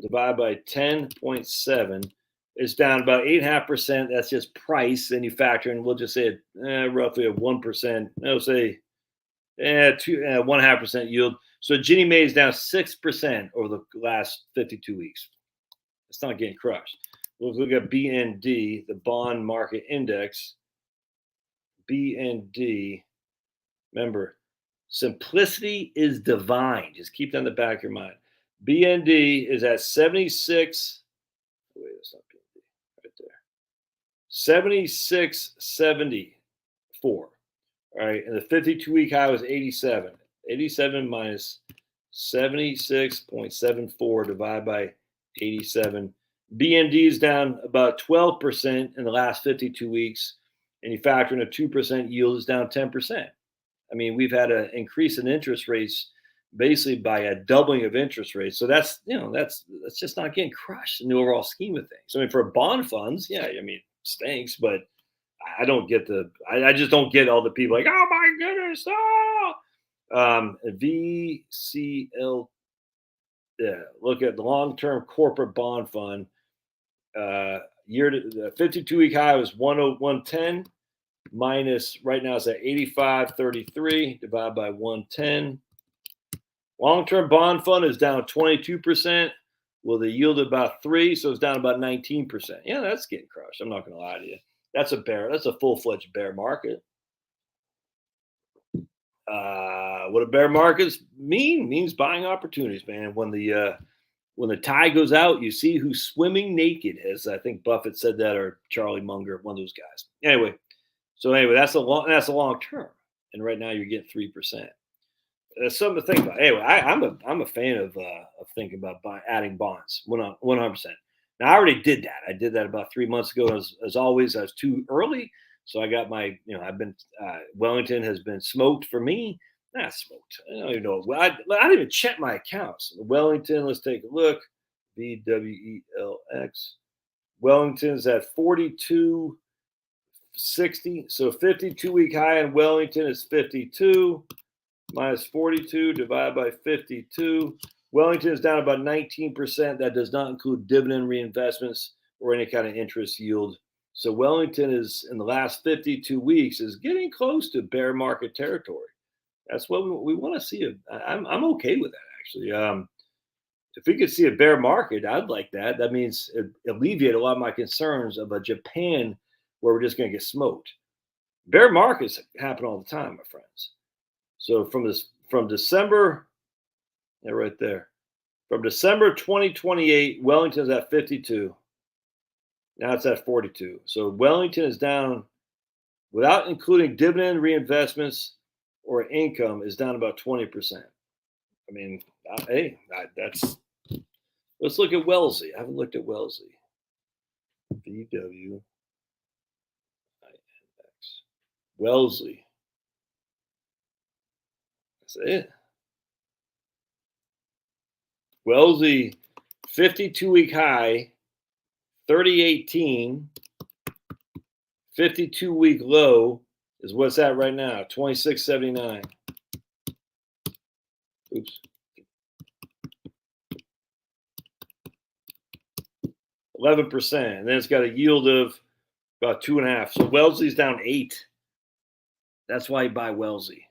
divided by 10.7 is down about 8.5%. That's just price. Then you factor in, we'll just say roughly a 1%. I'll say 1.5% yield. So Ginnie Mae is down 6% over the last 52 weeks. It's not getting crushed. We'll look at BND, the bond market index. BND, remember, simplicity is divine. Just keep that in the back of your mind. BND is at 76. Wait, that's not BND. Right there. 76.74. All right, and the 52-week high was 87. 87 minus 76.74 divided by 87. BND is down about 12% in the last 52 weeks, and you factor in a 2% yield is down 10%. I mean, we've had an increase in interest rates basically by a doubling of interest rates. So that's just not getting crushed in the overall scheme of things. I mean, for bond funds, yeah, I mean, stinks, but I don't get I just don't get all the people like, oh my goodness, VCL. Yeah, look at the long-term corporate bond fund. Year to the 52-week high was 101.10 minus right now it's at 85.33 divided by 110. Long-term bond fund is down 22%. Well, the yield about 3, so it's down about 19%. Yeah, that's getting crushed. I'm not going to lie to you. That's a full-fledged bear market. What a bear markets means buying opportunities, man. When the tide goes out, you see who's swimming naked, as I think Buffett said that, or Charlie Munger, one of those guys. Anyway, that's a long term, and right now you're getting 3%. That's something to think about. Anyway, I'm a fan of thinking about adding bonds 100%. Now I already did that. I did that about 3 months ago. As always, I was too early, so I got my I've been Wellington has been smoked for me. Not smoked. I don't even know. I didn't even check my accounts. Wellington. Let's take a look. VWELX. Wellington's at 42.60. So 52-week high in Wellington is 52. Minus 42 divided by 52. Wellington is down about 19%. That does not include dividend reinvestments or any kind of interest yield. So Wellington is, in the last 52 weeks, is getting close to bear market territory. That's what we want to see. I'm okay with that, actually. If we could see a bear market, I'd like that. That means it alleviate a lot of my concerns of a Japan where we're just going to get smoked. Bear markets happen all the time, my friends. So from December, right there, from December 2028, Wellington's at 52. Now it's at 42. So Wellington is down, without including dividend reinvestments or income, is down about 20%. I mean, let's look at Wellesley. I haven't looked at Wellesley. VWINX. Wellesley. That's it. Wellesley, 52-week high, 3018. 52-week low is what's at right now, 26.79. Oops. 11%. And then it's got a yield of about 2.5. So Wellesley's down 8. That's why you buy Wellesley.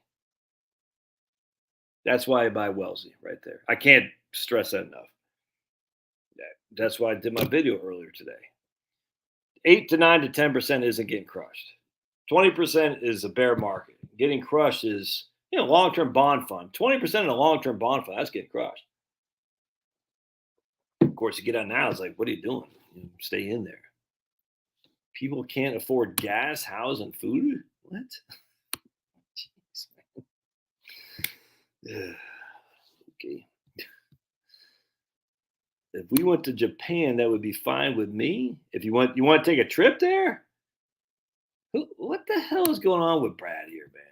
That's why I buy Wellesley right there. I can't stress that enough. That's why I did my video earlier today. 8 to 9 to 10% isn't getting crushed. 20% is a bear market. Getting crushed is long-term bond fund, 20% in a long-term bond fund, that's getting crushed. Of course, you get out now, it's like, what are you doing? Stay in there. People can't afford gas, house, and food? What? Jeez, man. Okay. If we went to Japan, that would be fine with me. If you want to take a trip there? What the hell is going on with Brad here, man?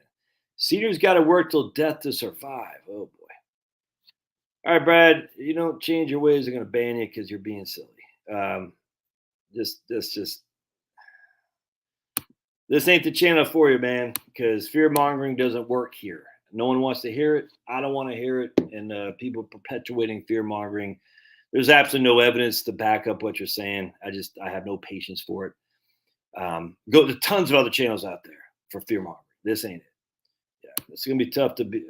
Cedar's got to work till death to survive. Oh boy. All right, Brad. You don't change your ways, they're going to ban you because you're being silly. This ain't the channel for you, man. Because fear mongering doesn't work here. No one wants to hear it. I don't want to hear it. And people perpetuating fear mongering. There's absolutely no evidence to back up what you're saying. I have no patience for it. Go to tons of other channels out there for fear mongering. This ain't it. Yeah, it's gonna be tough to be.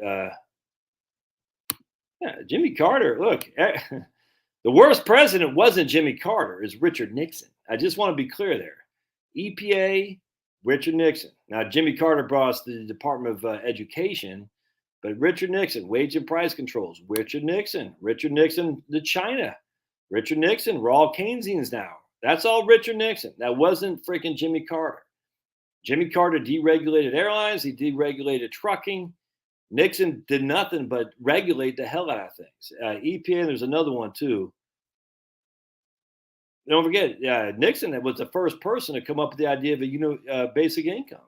Jimmy Carter. Look, the worst president wasn't Jimmy Carter. It's Richard Nixon. I just want to be clear there. EPA, Richard Nixon. Now Jimmy Carter brought us the Department of Education, but Richard Nixon, wage and price controls. Richard Nixon, the China. Richard Nixon. We're all Keynesians now. That's all Richard Nixon. That wasn't freaking Jimmy Carter. Jimmy Carter deregulated airlines. He deregulated trucking. Nixon did nothing but regulate the hell out of things. EPA, there's another one too. Don't forget, Nixon was the first person to come up with the idea of a basic income,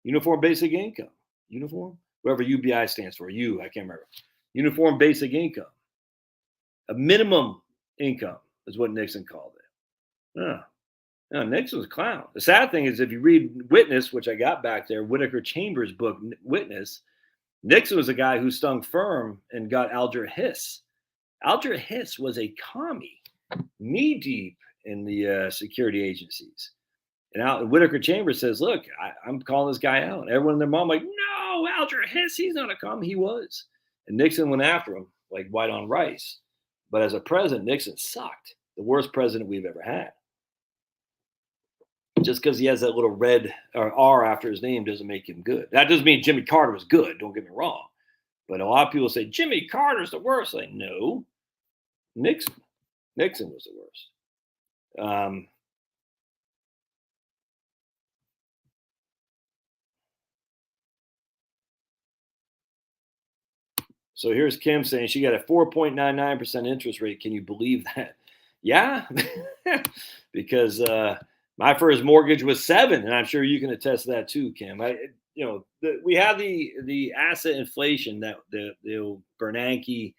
uniform basic income, whatever UBI stands for. I can't remember. Uniform basic income, a minimum income is what Nixon called it. No, Nixon was a clown. The sad thing is, if you read Witness, which I got back there, Whitaker Chambers' book, Witness, Nixon was a guy who stung firm and got Alger Hiss. Alger Hiss was a commie, knee deep in the security agencies. And Whitaker Chambers says, look, I'm calling this guy out. And everyone in their mom like, no, Alger Hiss, he's not a commie. He was. And Nixon went after him like white on rice. But as a president, Nixon sucked. The worst president we've ever had. Just because he has that little red or R after his name doesn't make him good. That doesn't mean Jimmy Carter was good. Don't get me wrong. But a lot of people say Jimmy Carter's the worst. Like, no, Nixon was the worst. So here's Kim saying she got a 4.99% interest rate. Can you believe that? Yeah, because my first mortgage was 7, and I'm sure you can attest to that too, Kim. We have the asset inflation that the Bernanke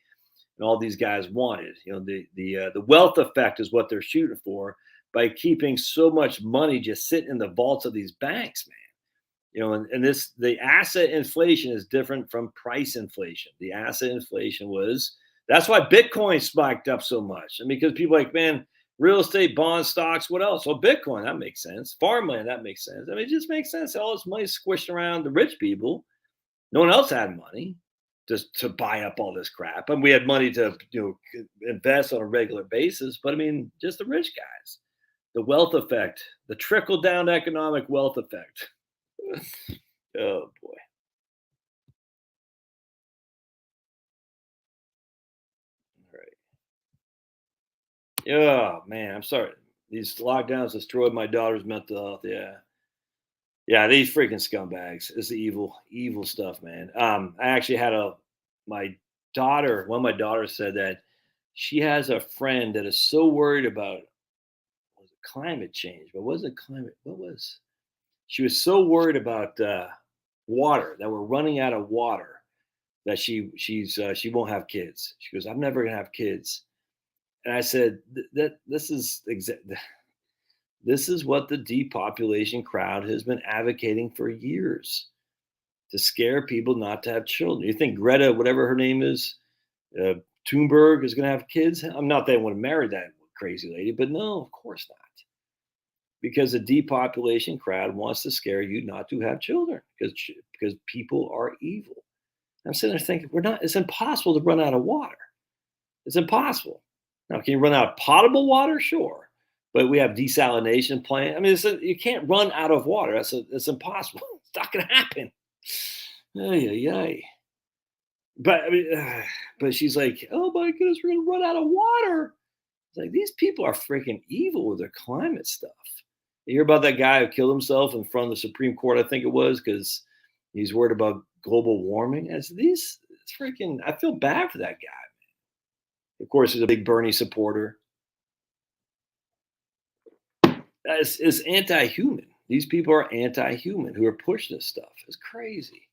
and all these guys wanted. The wealth effect is what they're shooting for by keeping so much money just sitting in the vaults of these banks, man. The asset inflation is different from price inflation. The asset inflation that's why Bitcoin spiked up so much. Because people are like, man, real estate, bonds, stocks, what else? Well, Bitcoin, that makes sense. Farmland, that makes sense. It just makes sense. All this money squished around the rich people. No one else had money just to buy up all this crap. And we had money to invest on a regular basis. But just the rich guys. The wealth effect, the trickle-down economic wealth effect. Oh, boy. Oh, man, I'm sorry. These lockdowns destroyed my daughter's mental health. Yeah, these freaking scumbags. It's the evil stuff, man. I actually had one of my daughters said that she has a friend that is so worried about climate change. But she was so worried about water, that we're running out of water, that she won't have kids. She goes, I'm never going to have kids. And I said that this is what the depopulation crowd has been advocating for years, to scare people not to have children. You think Greta, whatever her name is, Thunberg, is going to have kids? I'm not that I want to marry that crazy lady, but no, of course not. Because the depopulation crowd wants to scare you not to have children because people are evil. I'm sitting there thinking, it's impossible to run out of water. It's impossible. Now, can you run out of potable water? Sure. But we have desalination plants. You can't run out of water. It's impossible. It's not going to happen. Ay. But I mean, but she's like, "Oh my goodness, we're gonna run out of water." It's like these people are freaking evil with their climate stuff. You hear about that guy who killed himself in front of the Supreme Court, I think it was, because he's worried about global warming. As these, it's freaking. I feel bad for that guy. Of course, he's a big Bernie supporter. It's anti-human. These people are anti-human who are pushing this stuff. It's crazy.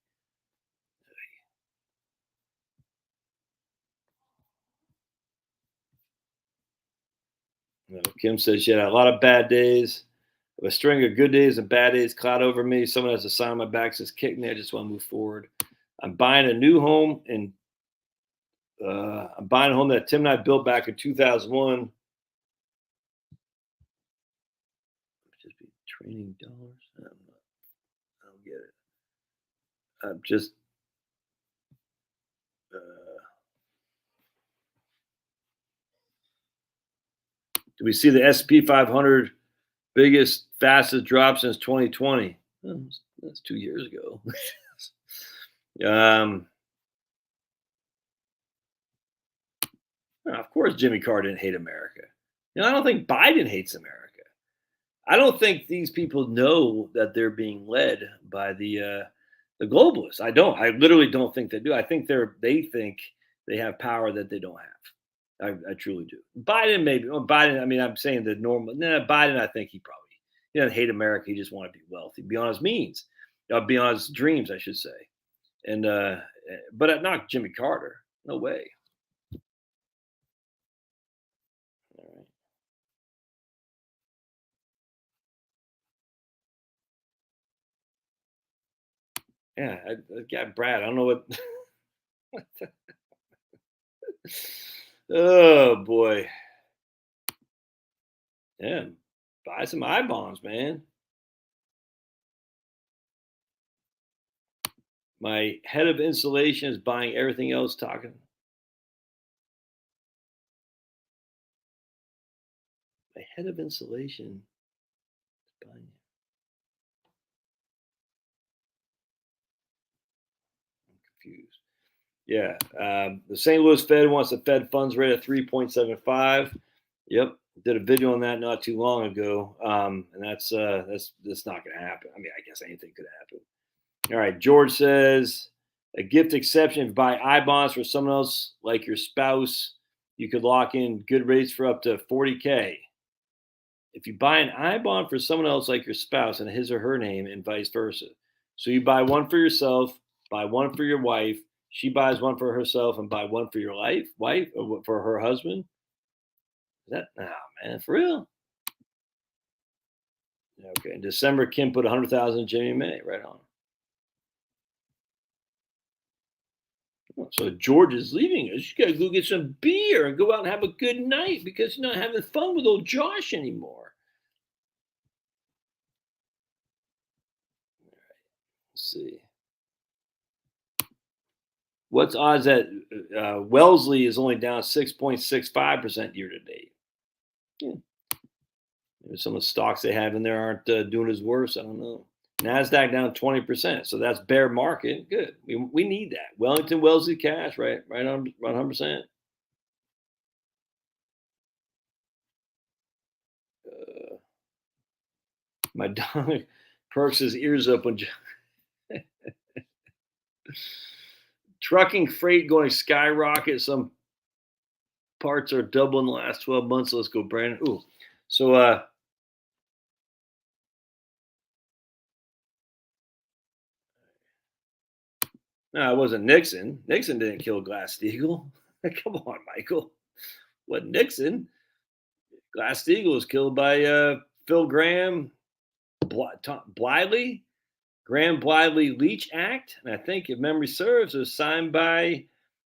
Kim says she had a lot of bad days. A string of good days and bad days cloud over me. Someone has a sign on my back says, "Kick me." I just want to move forward. I'm buying a new home, and I'm buying a home that Tim and I built back in 2001. Just be training dollars. I don't get it. I'm just. Do we see the SP 500 biggest, fastest drop since 2020? Oh, that's 2 years ago. um, of course, Jimmy Carter didn't hate America. I don't think Biden hates America. I don't think these people know that they're being led by the globalists. I don't. I literally don't think they do. I think they think they have power that they don't have. I truly do. Biden maybe. Well, Biden. I mean, I'm saying the normal. Nah, Biden. I think he doesn't hate America. He just want to be wealthy beyond his means, beyond his dreams, I should say. And but not Jimmy Carter. No way. All right. Yeah, I got Brad. I don't know what. Oh boy. Yeah. Buy some I bonds, man. My head of installation is buying everything else. Talking. My head of installation is buying. I'm confused. Yeah. The St. Louis Fed wants the Fed funds rate at 3.75. Yep. Did a video on that not too long ago. And that's not going to happen. I mean, I guess anything could happen. All right. George says a gift exception if you buy I bonds for someone else, like your spouse, you could lock in good rates for up to 40K. If you buy an I bond for someone else, like your spouse, in his or her name, and vice versa. So you buy one for yourself, buy one for your wife. She buys one for herself and buy one for your wife, or for her husband. Is that man, for real? Okay. In December, Kim put 100,000 in Jimmy May. Right on. So George is leaving us. You gotta go get some beer and go out and have a good night because you're not having fun with old Josh anymore. Let's see. What's odds that Wellesley is only down 6.65% year to date? Yeah. Maybe some of the stocks they have in there aren't doing as worse. I don't know. Nasdaq down 20%, so that's bear market. Good. We need that. Wellington Wellesley cash, right on 100%. My dog perks his ears up when trucking freight going skyrocket. Some parts are double in the last 12 months. Let's go, Brandon. Ooh, so no, it wasn't Nixon. Nixon didn't kill Glass Steagall. Come on, Michael. What Nixon? Glass Steagall was killed by Phil Graham, Bliley, Graham Bliley Leach Act, and I think, if memory serves, it was signed by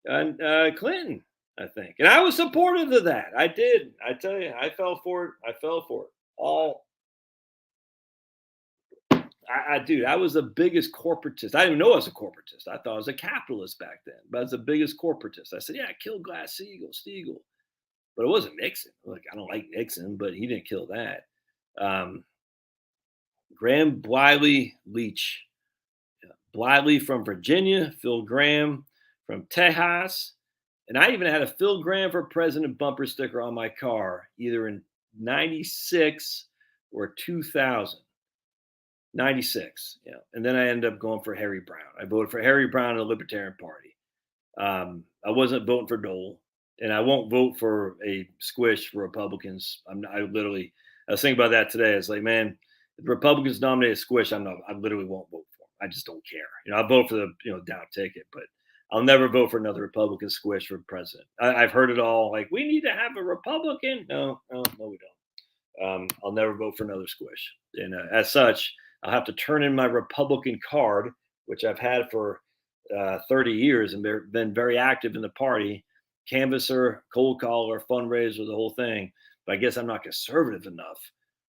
Clinton. I think, and I was supportive of that. I did. I tell you, I fell for it. I fell for it. All dude, I was the biggest corporatist. I didn't even know I was a corporatist. I thought I was a capitalist back then, but I was the biggest corporatist. I said, yeah, kill Glass Steagall. But it wasn't Nixon. Like, I don't like Nixon, but he didn't kill that. Graham Bliley Leach. Bliley from Virginia, Phil Graham from Tejas. And I even had a Phil Graham for president bumper sticker on my car, either in 96 or 2000. 96, yeah. And then I ended up going for Harry Brown. I voted for Harry Brown in the Libertarian Party. I wasn't voting for Dole, and I won't vote for a squish for Republicans. I was thinking about that today. It's like, man, if Republicans nominate a squish, I literally won't vote for them. I just don't care. I'll vote for the, down ticket, but I'll never vote for another Republican squish for president. I've heard it all. Like, we need to have a Republican. No, we don't. I'll never vote for another squish. And as such, I'll have to turn in my Republican card, which I've had for 30 years and been very active in the party, canvasser, cold caller, fundraiser, the whole thing. But I guess I'm not conservative enough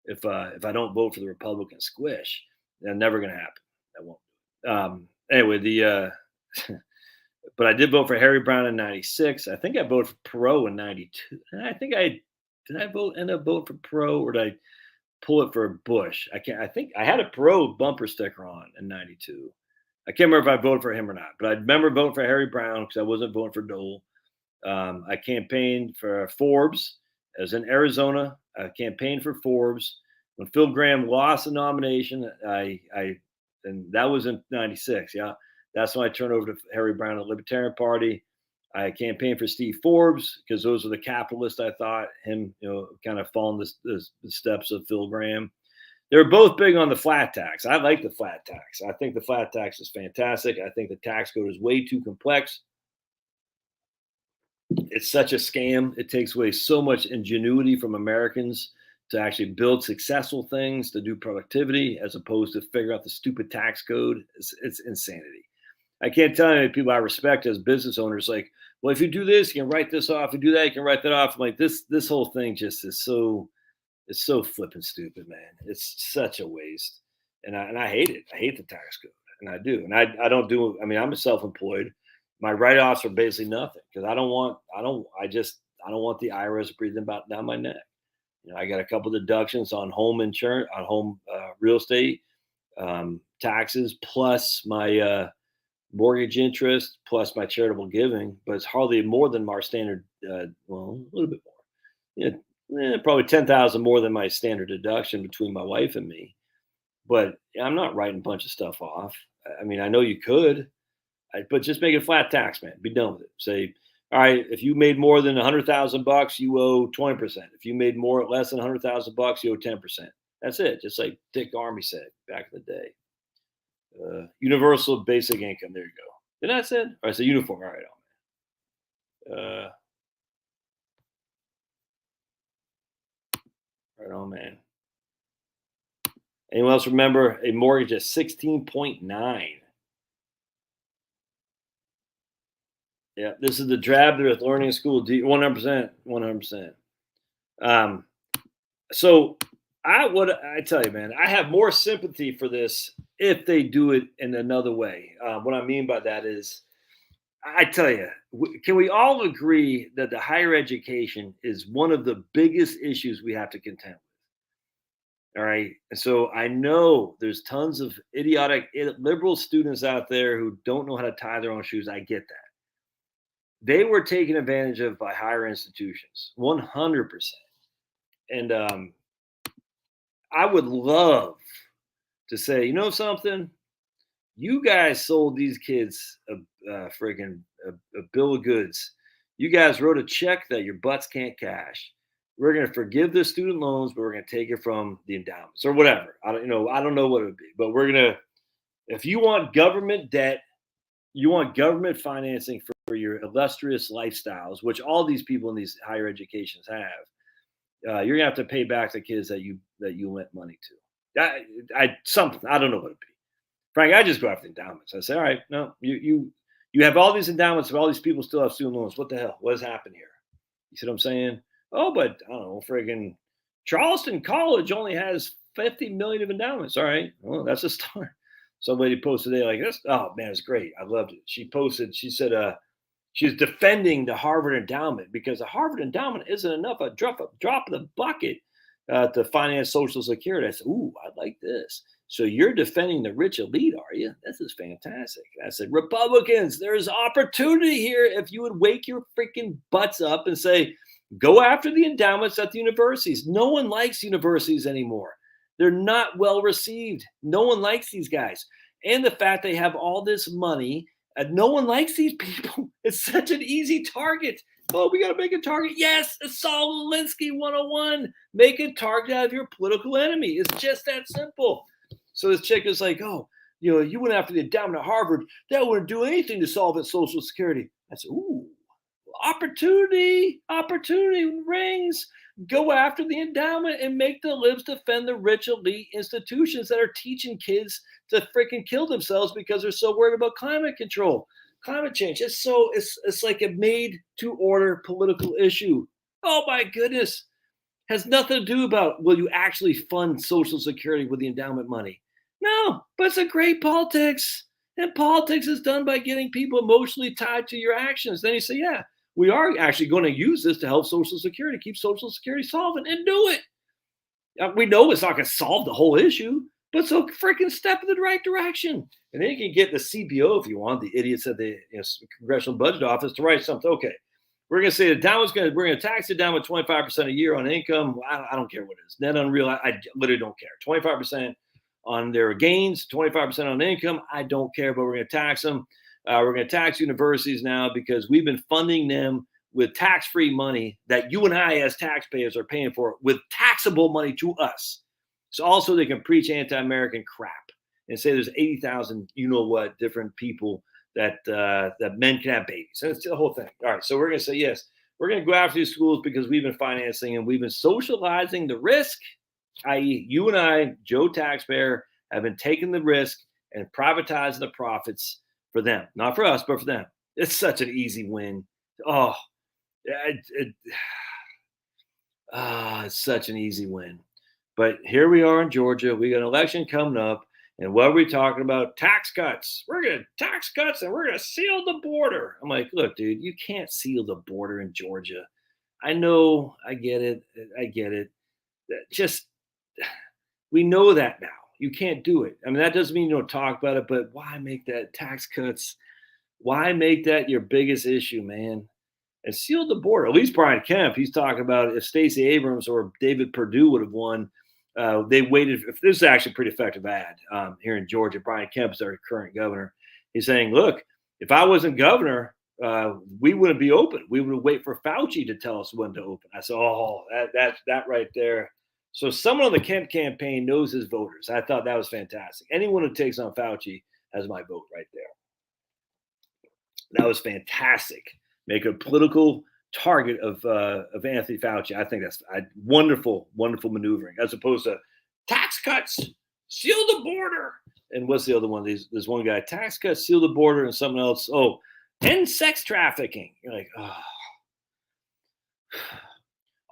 if I don't vote for the Republican squish. That's never going to happen. That won't. Anyway, but I did vote for Harry Brown in 96. I think I voted for Perot in 92. I think did I end up voting for Perot, or did I pull it for Bush? I think I had a Perot bumper sticker on in 92. I can't remember if I voted for him or not, but I remember voting for Harry Brown because I wasn't voting for Dole. I campaigned for Forbes. I was in Arizona. I campaigned for Forbes. When Phil Graham lost the nomination, and that was in 96. Yeah. That's when I turned over to Harry Brown, the Libertarian Party. I campaigned for Steve Forbes because those are the capitalists. I thought him, kind of following the steps of Phil Graham. They were both big on the flat tax. I like the flat tax. I think the flat tax is fantastic. I think the tax code is way too complex. It's such a scam. It takes away so much ingenuity from Americans to actually build successful things, to do productivity, as opposed to figure out the stupid tax code. It's insanity. I can't tell you how many people I respect as business owners. Like, well, if you do this, you can write this off. If you do that, you can write that off. I'm like, this whole thing just is it's so flipping stupid, man. It's such a waste, and I hate it. I hate the tax code, and I do. And I don't do. I mean, I'm a self-employed. My write-offs are basically nothing because I don't want the IRS breathing down my neck. I got a couple of deductions on home insurance, on home real estate taxes, plus my mortgage interest, plus my charitable giving, but it's hardly more than our standard. Well, a little bit more. Probably 10,000 more than my standard deduction between my wife and me. But I'm not writing a bunch of stuff off. I mean, I know you could, but just make it flat tax, man. Be done with it. Say, all right, if you made more than $100,000, you owe 20%. If you made less than $100,000, you owe 10%. That's it. Just like Dick Armey said back in the day. Universal basic income. There you go. Did I say? All right, so uniform. All right, right on, man. Anyone else remember a mortgage at 16.9? Yeah, this is the drab there at learning school. 100%. 100%. So I tell you, man, I have more sympathy for this if they do it in another way. What I mean by that is, I tell you, can we all agree that the higher education is one of the biggest issues we have to contend with? All right. And so I know there's tons of idiotic liberal students out there who don't know how to tie their own shoes. I get that. They were taken advantage of by higher institutions, 100%. And I would love to say, you know something? You guys sold these kids a bill of goods. You guys wrote a check that your butts can't cash. We're going to forgive the student loans, but we're going to take it from the endowments or whatever. I don't know what it would be, but we're going to, if you want government debt, you want government financing for your illustrious lifestyles, which all these people in these higher educations have, you're going to have to pay back the kids that you lent money to. Something, I don't know what it'd be. Frank, I just go after the endowments. I say, all right, no, you have all these endowments, but all these people still have student loans. What the hell? What has happened here? You see what I'm saying? Oh, but I don't know, friggin' Charleston College only has 50 million of endowments. All right, well, that's a start. Some lady posted today like this. Oh man, it's great. I loved it. She posted. She said, she's defending the Harvard endowment because the Harvard endowment isn't enough. A drop of the bucket to finance Social Security. I said, ooh, I like this. So you're defending the rich elite, are you? This is fantastic. I said, Republicans, there's opportunity here if you would wake your freaking butts up and say, go after the endowments at the universities. No one likes universities anymore. They're not well received. No one likes these guys. And the fact they have all this money, no one likes these people. It's such an easy target. Oh, we got to make a target. Yes, it's Saul Alinsky 101. Make a target out of your political enemy. It's just that simple. So this chick is like, oh, you went after the endowment at Harvard. That wouldn't do anything to solve its Social Security. I said, ooh, opportunity rings. Go after the endowment and make the libs defend the rich elite institutions that are teaching kids to freaking kill themselves because they're so worried about climate change. It's like a made to order political issue. Oh my goodness. Has nothing to do about will you actually fund Social Security with the endowment money? No, but it's a great politics. And politics is done by getting people emotionally tied to your actions. Then you say, yeah, we are actually going to use this to help Social Security, keep Social Security solvent, and do it. We know it's not going to solve the whole issue, but it's a freaking step in the right direction. And then you can get the CBO if you want, the idiots at the Congressional Budget Office to write something. Okay, we're going to say we're going to tax it down with 25% a year on income. I don't care what it is. Net unreal, I literally don't care. 25% on their gains, 25% on income. I don't care, but we're going to tax them. We're going to tax universities now because we've been funding them with tax-free money that you and I as taxpayers are paying for with taxable money to us. So also they can preach anti-American crap and say there's 80,000, different people that men can have babies. And it's the whole thing. All right, so we're going to say, yes, we're going to go after these schools because we've been financing and we've been socializing the risk, i.e. you and I, Joe taxpayer, have been taking the risk and privatizing the profits for them. Not for us, but for them. It's such an easy win. Oh, it's such an easy win. But here we are in Georgia. We got an election coming up. And what are we talking about? Tax cuts. We're going to tax cuts and we're going to seal the border. I'm like, look, dude, you can't seal the border in Georgia. I know. I get it. Just, we know that now. You can't do it. I mean, that doesn't mean you don't talk about it, but why make that tax cuts? Why make that your biggest issue, man? And seal the border. At least Brian Kemp, he's talking about if Stacey Abrams or David Perdue would have won, they waited. If this is actually a pretty effective ad here in Georgia. Brian Kemp is our current governor. He's saying, look, if I wasn't governor, we wouldn't be open. We would wait for Fauci to tell us when to open. I said, oh, that right there. So someone on the Kemp campaign knows his voters. I thought that was fantastic. Anyone who takes on Fauci has my vote right there. That was fantastic. Make a political target of Anthony Fauci. I think that's wonderful maneuvering, as opposed to tax cuts, seal the border. And what's the other one? There's one guy, tax cuts, seal the border, and something else. Oh, end sex trafficking. You're like, oh.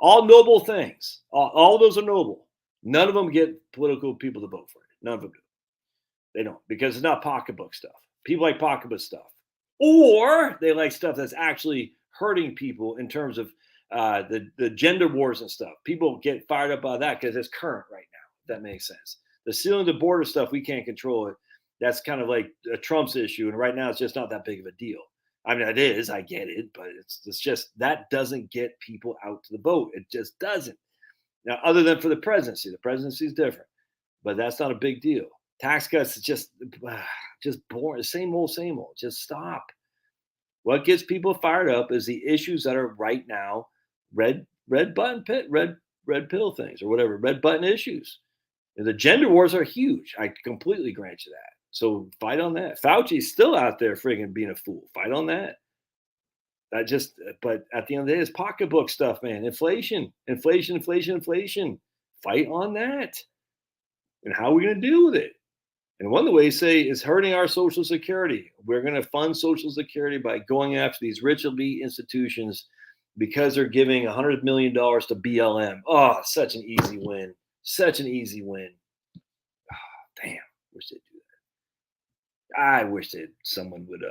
All noble things. All those are noble. None of them get political people to vote for it. None of them do. They don't, because it's not pocketbook stuff. People like pocketbook stuff. Or they like stuff that's actually hurting people in terms of the gender wars and stuff. People get fired up by that because it's current right now, if that makes sense. The sealing the border stuff, we can't control it. That's kind of like a Trump's issue. And right now, it's just not that big of a deal. I mean, it is, I get it, but it's just that doesn't get people out to the vote. It just doesn't. Now, other than for the presidency is different, but that's not a big deal. Tax cuts is just boring, same old. Just stop. What gets people fired up is the issues that are right now red pill things or whatever, red button issues. And the gender wars are huge. I completely grant you that. So fight on that. Fauci's still out there friggin' being a fool. Fight on that. But at the end of the day, it's pocketbook stuff, man. Inflation. Fight on that. And how are we going to deal with it? And one of the ways say is hurting our Social Security. We're going to fund Social Security by going after these rich elite institutions because they're giving $100 million to BLM. Oh, such an easy win. Oh, damn. Wish they'd do that. I wish that someone would.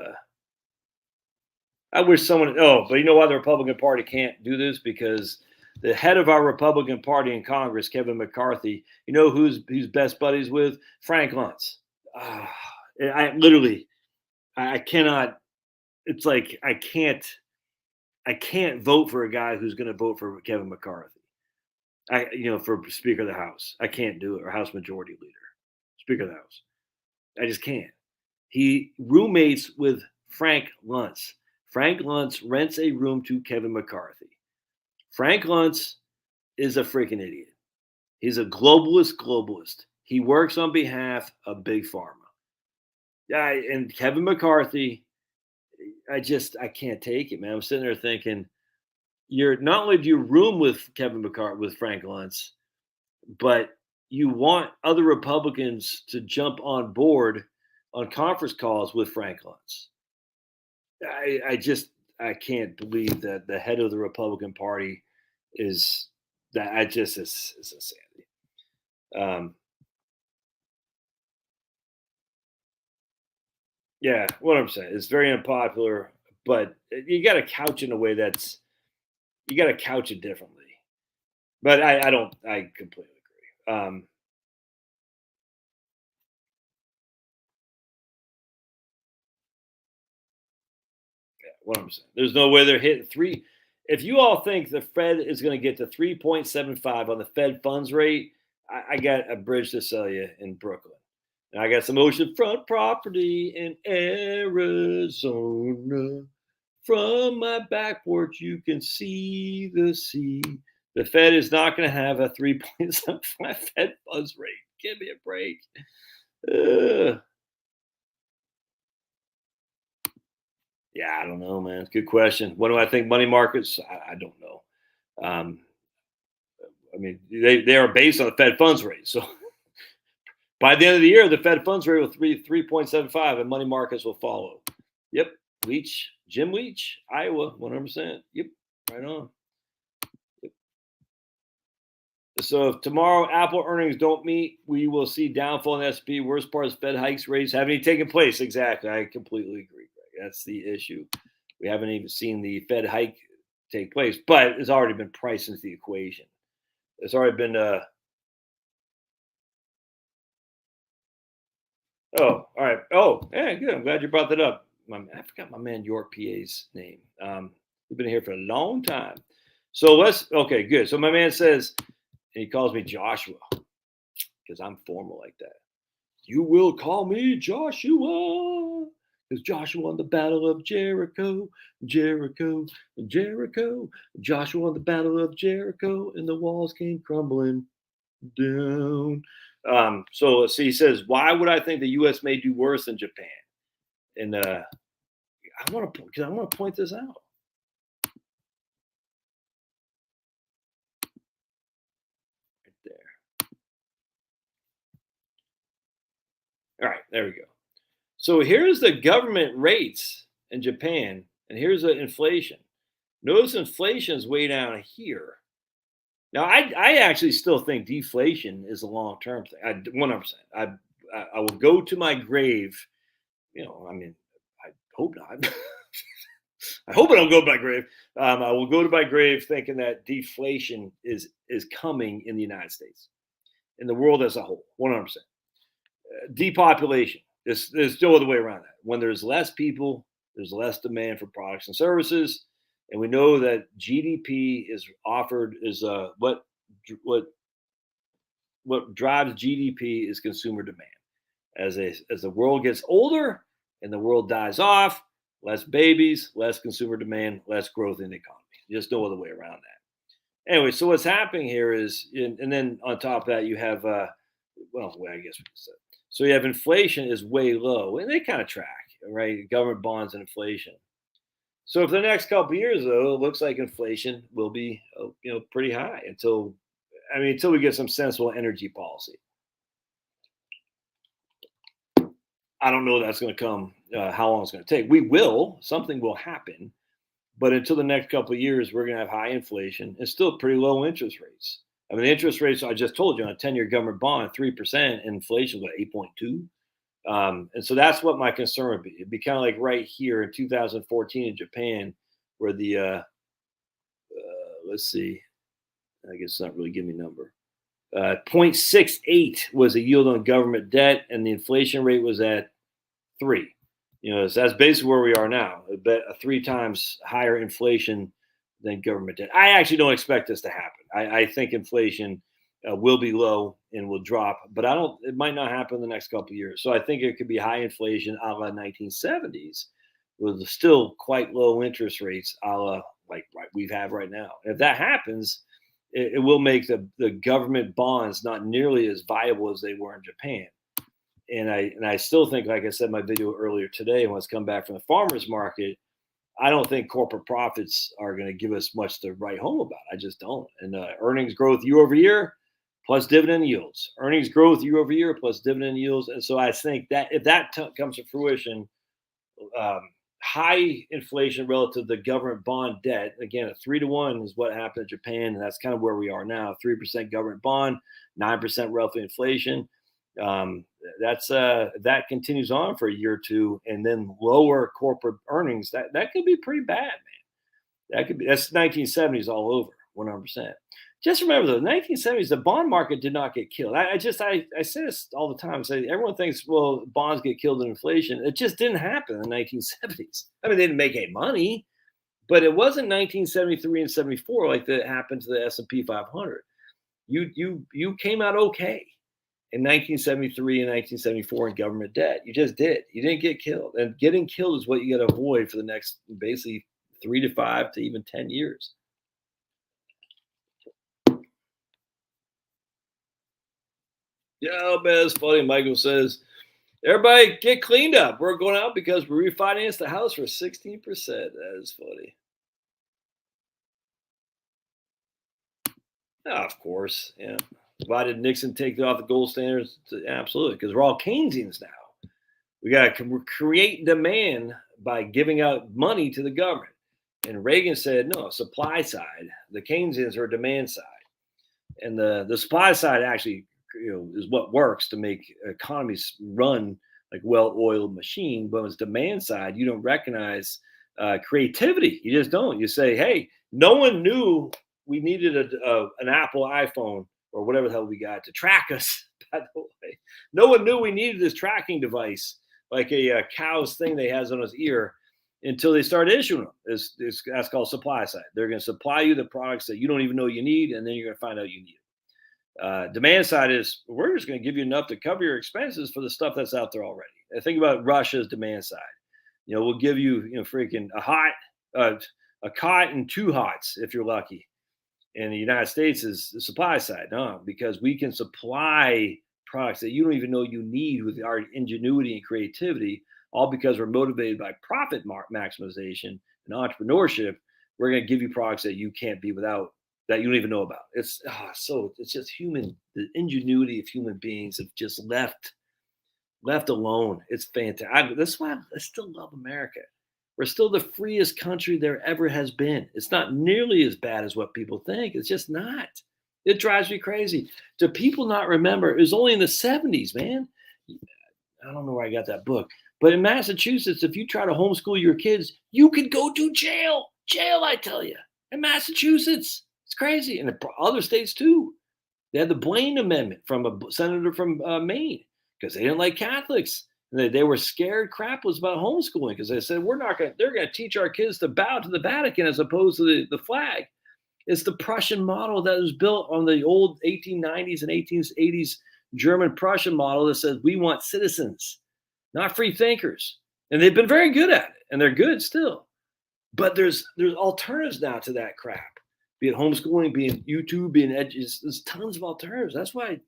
But you know why the Republican Party can't do this? Because the head of our Republican Party in Congress, Kevin McCarthy. You know who's best buddies with? Frank Luntz. I literally, I cannot. It's like I can't vote for a guy who's going to vote for Kevin McCarthy. For Speaker of the House, I can't do it, or House Majority Leader, Speaker of the House. I just can't. He roommates with Frank Luntz. Frank Luntz rents a room to Kevin McCarthy. Frank Luntz is a freaking idiot. He's a globalist. He works on behalf of Big Pharma. And Kevin McCarthy, I can't take it, man. I'm sitting there thinking, you're not only do you room with Kevin McCarthy, with Frank Luntz, but you want other Republicans to jump on board on conference calls with Frank Luntz. I can't believe that the head of the Republican Party is that. It's insanity. Yeah, what I'm saying, it's very unpopular, but you got to couch in a way you got to couch it differently. But I completely agree. What I'm saying, there's no way they're hitting three. If you all think the Fed is going to get to 3.75 on the Fed funds rate, I got a bridge to sell you in Brooklyn. And I got some oceanfront property in Arizona. From my back porch, you can see the sea. The Fed is not going to have a 3.75 Fed funds rate. Give me a break. Yeah, I don't know, man. Good question. What do I think money markets? I don't know. I mean, they are based on the Fed funds rate. So by the end of the year, the Fed funds rate will 3.75, and money markets will follow. Yep. Jim Leach, Iowa, 100%. Yep. Right on. Yep. So if tomorrow Apple earnings don't meet, we will see downfall in S&P. Worst part is Fed hikes rates haven't even taken place. Exactly. I completely agree, Greg. That's the issue. We haven't even seen the Fed hike take place, but it's already been priced into the equation. It's already been Oh, all right. Oh, yeah, good. I'm glad you brought that up. I forgot my man York PA's name. We've been here for a long time. So okay, good. So my man says, and he calls me Joshua because I'm formal like that. You will call me Joshua because Joshua won the battle of Jericho, Jericho, Jericho. Joshua won the battle of Jericho, and the walls came crumbling down. So he says, why would I think the U.S. may do worse than Japan? And I want to point this out. Right there. All right, there we go. So here's the government rates in Japan, and here's the inflation. Notice inflation is way down here. Now, I actually still think deflation is a long-term thing. 100%. I will go to my grave. I mean, I hope not. I hope I don't go to my grave. I will go to my grave thinking that deflation is coming in the United States, in the world as a whole, 100%. Depopulation. There's no other way around that. When there's less people, there's less demand for products and services, and we know that GDP is what drives GDP is consumer demand. As the world gets older and the world dies off, less babies, less consumer demand, less growth in the economy. Just no other way around that. Anyway, so what's happening here is, and then on top of that, you have, I guess we can say. So you have inflation is way low, and they kind of track, right? Government bonds and inflation. So for the next couple of years, though, it looks like inflation will be, pretty high until we get some sensible energy policy. I don't know that's going to come, how long it's going to take. Something will happen. But until the next couple of years, we're going to have high inflation and still pretty low interest rates. I mean, the interest rates, I just told you, on a 10-year government bond, 3%, and inflation was 8.2. And so that's what my concern would be. It'd be kind of like right here in 2014 in Japan, where the, let's see, I guess it's not really giving me a number. 0.68 was a yield on government debt, and the inflation rate was at 3. So that's basically where we are now. A 3 times higher inflation than government debt. I actually don't expect this to happen. I think inflation will be low and will drop, but it might not happen in the next couple of years. So I think it could be high inflation a la 1970s with still quite low interest rates a la like we've had right now. If that happens, it will make the government bonds not nearly as viable as they were in Japan. And I still think, like I said in my video earlier today, when it's come back from the farmers market, I don't think corporate profits are going to give us much to write home about. I just don't. And earnings growth year over year plus dividend yields. Earnings growth year over year plus dividend yields. And so I think that if that comes to fruition, high inflation relative to the government bond debt, again, a 3-to-1 is what happened in Japan. And that's kind of where we are now. 3% government bond, 9% roughly inflation. That continues on for a year or two, and then lower corporate earnings. That could be pretty bad, man. That's 1970s all over, 100%. Just remember, though, 1970s, the bond market did not get killed. I say this all the time. Say everyone thinks, well, bonds get killed in inflation. It just didn't happen in the 1970s. I mean, they didn't make any money, but it wasn't 1973 and 74 like that happened to the S&P 500. You came out okay in 1973 and 1974 in government debt. You just did. You didn't get killed. And getting killed is what you got to avoid for the next basically 3 to 5 to even 10 years. Yeah, man, it's funny. Michael says, everybody get cleaned up. We're going out because we refinanced the house for 16%. That is funny. Oh, of course. Yeah. Why did Nixon take off the gold standards? Absolutely, because we're all Keynesians now. We got to create demand by giving out money to the government. And Reagan said, no, supply side. The Keynesians are demand side. And the supply side actually is what works to make economies run like well-oiled machine. But it's demand side, you don't recognize creativity. You just don't. You say, hey, no one knew we needed an Apple iPhone or whatever the hell we got to track us. By the way, no one knew we needed this tracking device, like a cow's thing they has on his ear, until they started issuing them. That's called supply side. They're going to supply you the products that you don't even know you need, and then you're going to find out you need it. Demand side is we're just going to give you enough to cover your expenses for the stuff that's out there already. And think about Russia's demand side. We'll give you, freaking a cot and 2 hots if you're lucky. And the United States is the supply side, no, because we can supply products that you don't even know you need with our ingenuity and creativity, all because we're motivated by profit maximization and entrepreneurship. We're going to give you products that you can't be without, that you don't even know about. It's just human. The ingenuity of human beings have just left alone. It's fantastic. That's why I still love America. We're still the freest country there ever has been. It's not nearly as bad as what people think. It's just not. It drives me crazy. Do people not remember? It was only in the 70s, man. I don't know where I got that book. But in Massachusetts, if you try to homeschool your kids, you could go to jail. Jail, I tell you. In Massachusetts. It's crazy. And other states, too. They had the Blaine Amendment from a senator from Maine because they didn't like Catholics. They were scared crapless about homeschooling because they said, they're going to teach our kids to bow to the Vatican as opposed to the flag. It's the Prussian model that was built on the old 1890s and 1880s German Prussian model that says we want citizens, not free thinkers. And they've been very good at it, and they're good still. But there's alternatives now to that crap, be it homeschooling, be it YouTube, being there's tons of alternatives. That's why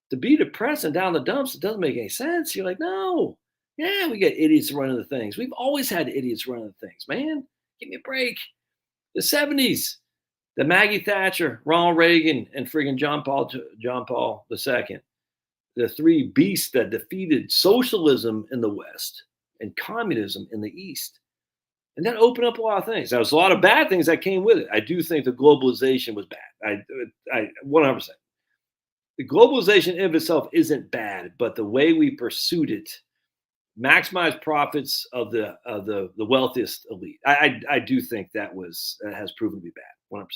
to be depressed and down the dumps, it doesn't make any sense. You're like, no, yeah, we got idiots running the things. We've always had idiots running the things, man. Give me a break. The 70s, the Maggie Thatcher, Ronald Reagan, and friggin' John Paul II, the 3 beasts that defeated socialism in the West and communism in the East. And that opened up a lot of things. There was a lot of bad things that came with it. I do think the globalization was bad. I 100%. The globalization in of itself isn't bad, but the way we pursued it maximized profits of the wealthiest elite. I do think that has proven to be bad, 100%.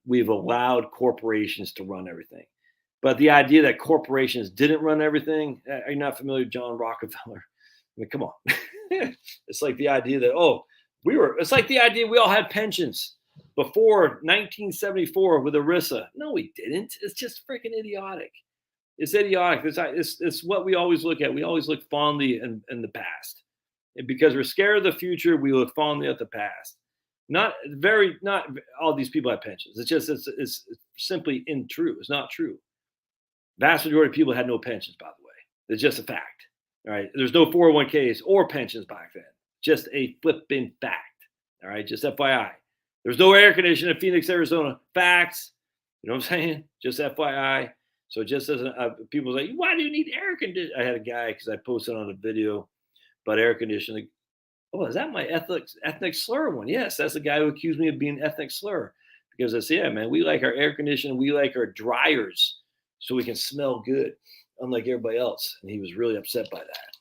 We've allowed corporations to run everything. But the idea that corporations didn't run everything, are you not familiar with John Rockefeller? I mean, come on. It's like the idea that, it's like the idea we all had pensions before 1974 with ERISA. No, we didn't. It's just freaking idiotic. It's idiotic. It's what we always look at. We always look fondly in the past. And because we're scared of the future, we look fondly at the past. Not all these people have pensions. It's simply untrue. It's not true. Vast majority of people had no pensions, by the way. It's just a fact. All right. There's no 401ks or pensions back then. Just a flipping fact. All right. Just FYI. There's no air conditioning in Phoenix, Arizona. Facts. You know what I'm saying? Just FYI. So just as people say, why do you need air conditioning? I had a guy, because I posted on a video about air conditioning. Oh, is that my ethnic slur one? Yes, that's the guy who accused me of being ethnic slur. Because I said, yeah, man, we like our air conditioning. We like our dryers so we can smell good, unlike everybody else. And he was really upset by that.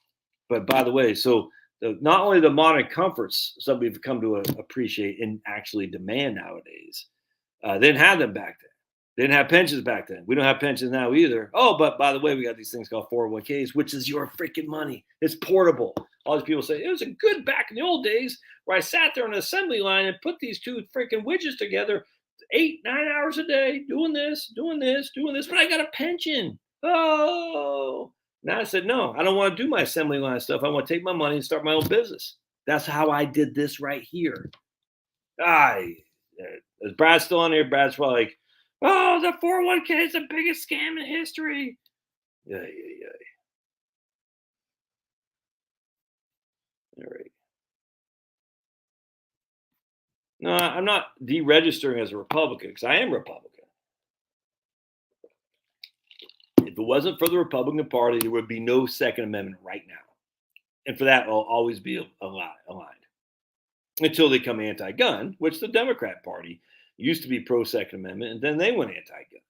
But by the way, so not only the modern comforts some we've come to appreciate and actually demand nowadays, they didn't have them back then. They didn't have pensions back then. We don't have pensions now either. Oh, but by the way, we got these things called 401ks, which is your freaking money. It's portable. All these people say, it was a good back in the old days where I sat there on an assembly line and put these two freaking widgets together 8-9 hours a day, doing this, but I got a pension. Oh. Now I said, no, I don't want to do my assembly line stuff. I want to take my money and start my own business. That's how I did this right here. Is Brad still on here? Brad's probably like, oh, the 401k is the biggest scam in history. Yeah. All right. No, I'm not deregistering as a Republican because I am Republican. If it wasn't for the Republican Party, there would be no Second Amendment right now. And for that, I'll always be aligned. Until they come anti-gun, which the Democrat Party used to be pro-Second Amendment, and then they went anti-gun.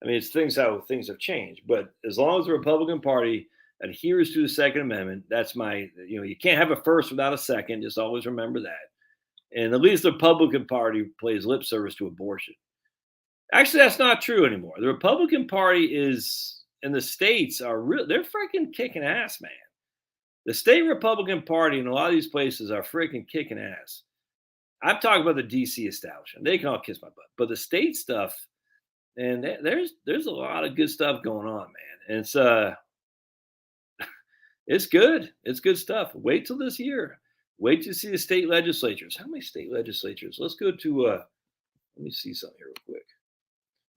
I mean, it's how things have changed. But as long as the Republican Party adheres to the Second Amendment, that's you can't have a first without a second. Just always remember that. And at least the Republican Party plays lip service to abortion. Actually, that's not true anymore. The Republican Party in the states they're freaking kicking ass, man. The state Republican Party in a lot of these places are freaking kicking ass. I'm talking about the DC establishment. They can all kiss my butt. But the state stuff, and there's a lot of good stuff going on, man. And it's good. It's good stuff. Wait till this year. Wait to see the state legislatures. How many state legislatures? Let's go to let me see something here real quick.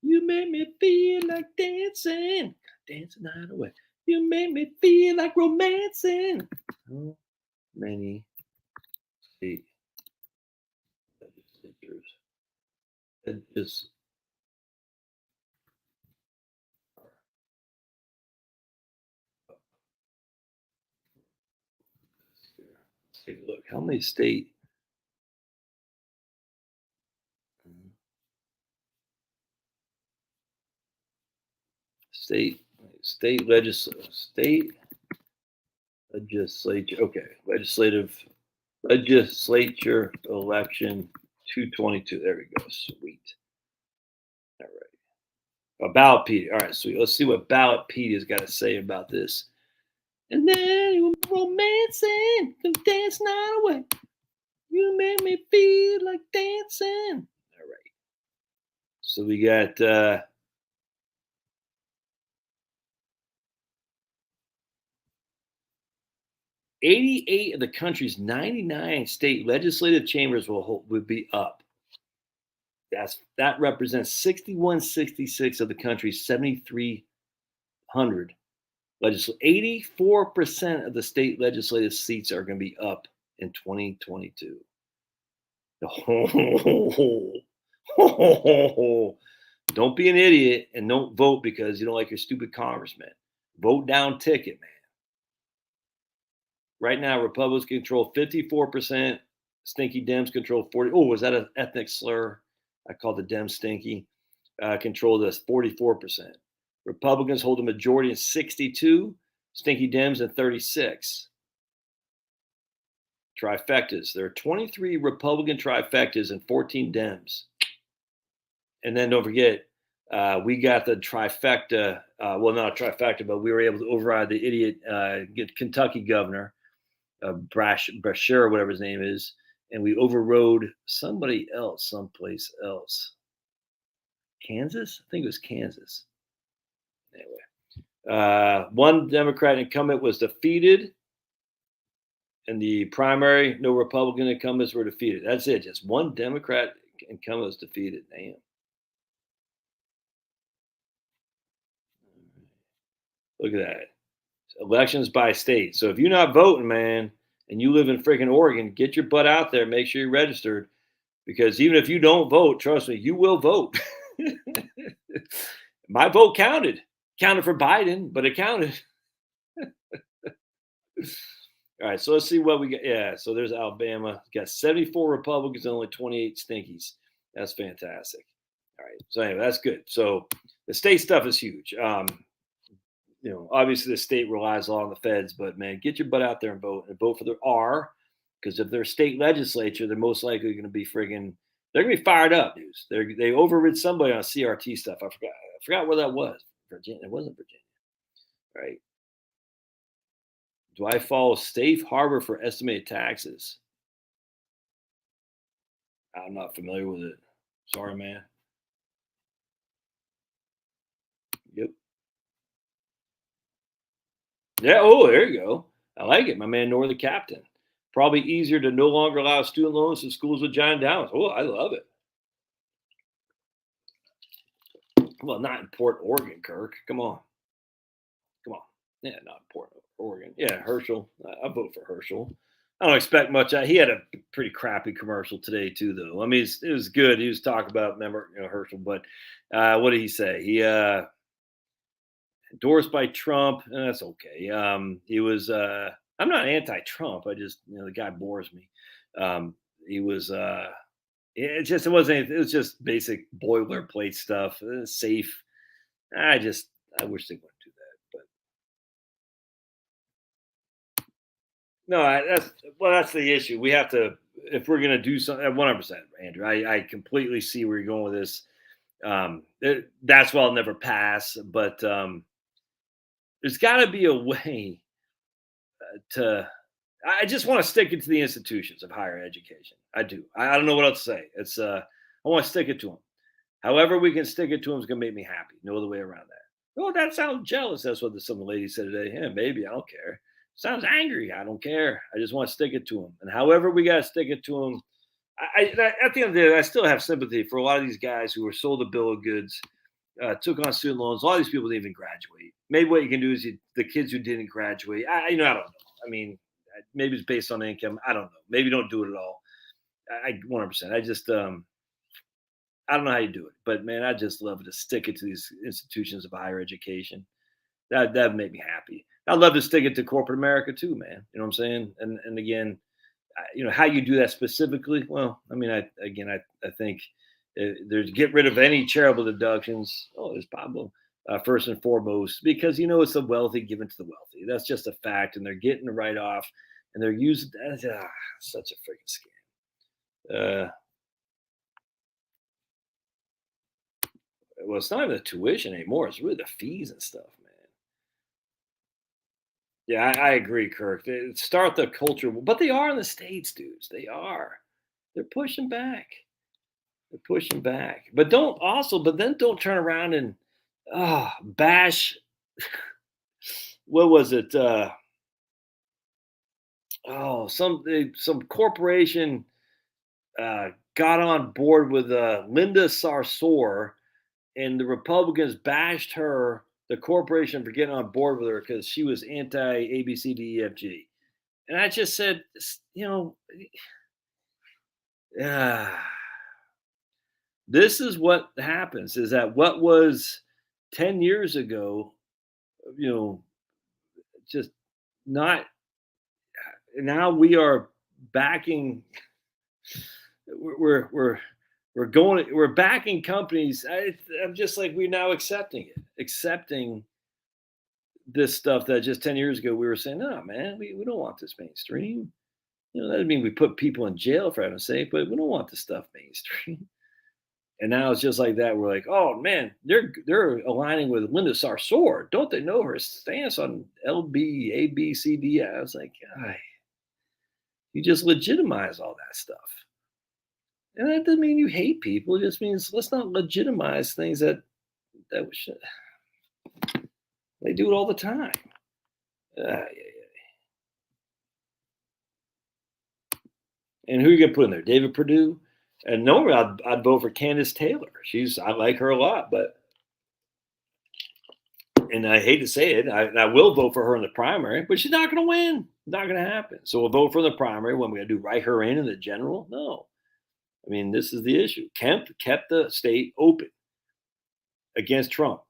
You made me feel like dancing the night away. You made me feel like romancing. How many state legislatures? Let's take a look. How many state legislature? Okay, legislature election 222. There we go. Sweet. All right. Ballotpedia. All right, sweet. Let's see what Ballotpedia's got to say about this. And then you were romancing, cause dance night away. You made me feel like dancing. All right. So we got 88 of the country's 99 state legislative chambers would be up. That represents 6166 of the country's 7,300 legislative. 84% of the state legislative seats are going to be up in 2022. Don't be an idiot and don't vote because you don't like your stupid congressman. Vote down ticket, man. Right now, Republicans control 54%. Stinky Dems control 40%. Oh, was that an ethnic slur? I called the Dems stinky. Control this 44%. Republicans hold a majority in 62. Stinky Dems in 36. Trifectas. There are 23 Republican trifectas and 14 Dems. And then don't forget, we got the trifecta. Well, not a trifecta, but we were able to override the idiot Kentucky governor, Brasher, whatever his name is, and we overrode somebody else, someplace else. Kansas? I think it was Kansas. Anyway, one Democrat incumbent was defeated in the primary. No Republican incumbents were defeated. That's it. Just one Democrat incumbent was defeated. Damn. Look at that. Elections by state. So if you're not voting, man, and you live in freaking Oregon, get your butt out there. Make sure you're registered. Because even if you don't vote, trust me, you will vote. My vote counted. Counted for Biden, but it counted. All right, so let's see what we got. Yeah, so there's Alabama. Got 74 Republicans and only 28 stinkies. That's fantastic. All right, so anyway, that's good. So the state stuff is huge. Obviously the state relies a lot on the feds, but man, get your butt out there and vote for the R, because if they're state legislature, they're most likely going to be friggin'. They're going to be fired up, dudes. They overrid somebody on CRT stuff. I forgot where that was. Virginia. It wasn't Virginia, right? Do I follow safe harbor for estimated taxes? I'm not familiar with it. Sorry, man. Yep. Yeah. Oh, there you go. I like it. My man, Nor the Captain. Probably easier to no longer allow student loans to schools with giant endowments. Oh, I love it. Well, not in Port Oregon, Kirk. Come on. Yeah, not Port Oregon. Yeah, Herschel. I vote for Herschel. I don't expect much. He had a pretty crappy commercial today too, though. I mean, it was good. He was talking about Herschel, but what did he say? He endorsed by Trump, and that's okay. He was. I'm not anti-Trump. I just the guy bores me. He was. It wasn't. It was just basic boilerplate stuff. Safe. I wish they wouldn't do that, but no, that's the issue. We have to, if we're gonna do something. 100%, Andrew. I completely see where you're going with this. That's why I'll never pass. But there's got to be a way to. I just want to stick it to the institutions of higher education. I do. I don't know what else to say. It's I want to stick it to them. However we can stick it to them is going to make me happy. No other way around that. Oh, that sounds jealous. That's what some lady said today. Yeah, maybe I don't care. Sounds angry. I don't care. I just want to stick it to them. And however we got to stick it to them, at the end of the day, I still have sympathy for a lot of these guys who were sold a bill of goods, took on student loans. A lot of these people didn't even graduate. Maybe what you can do is the kids who didn't graduate. I don't know. I mean, maybe it's based on income. I don't know. Maybe don't do it at all. I 100%. I just I don't know how you do it, but man, I just love to stick it to these institutions of higher education. That'd make me happy. I'd love to stick it to corporate America too, man. You know what I'm saying? And again, how you do that specifically. Well, I mean, I think there's get rid of any charitable deductions. Oh, there's Pablo. First and foremost, because it's the wealthy given to the wealthy. That's just a fact, and they're getting the write off, and they're using such a freaking scam. Well, it's not even the tuition anymore. It's really the fees and stuff, man. Yeah, I agree, Kirk. They start the culture, but they are in the States, dudes. They are. They're pushing back. They're pushing back. But then don't turn around and bash. What was it? Some corporation got on board with Linda Sarsour, and the Republicans bashed her, the corporation, for getting on board with her because she was anti ABCDEFG. And I just said, this is what happens, is that what was 10 years ago, just not. Now we are backing. We're backing companies. I'm just like, we're now accepting this stuff that just 10 years ago we were saying, no, man, we don't want this mainstream. That doesn't mean we put people in jail, for heaven's sake, but we don't want this stuff mainstream. And now it's just like that. We're like, oh man, they're aligning with Linda Sarsour. Don't they know her stance on LB, A, B, C, D? I was like, you just legitimize all that stuff. And that doesn't mean you hate people. It just means let's not legitimize things that we should. They do it all the time. Yeah. And who are you gonna put in there? David Perdue? And normally I'd vote for Candace Taylor. I like her a lot, but and I hate to say it, I will vote for her in the primary, but she's not going to win. Not going to happen. So we'll vote for the primary. When we got to do write her in the general? No. I mean, this is the issue. Kemp kept the state open against Trump.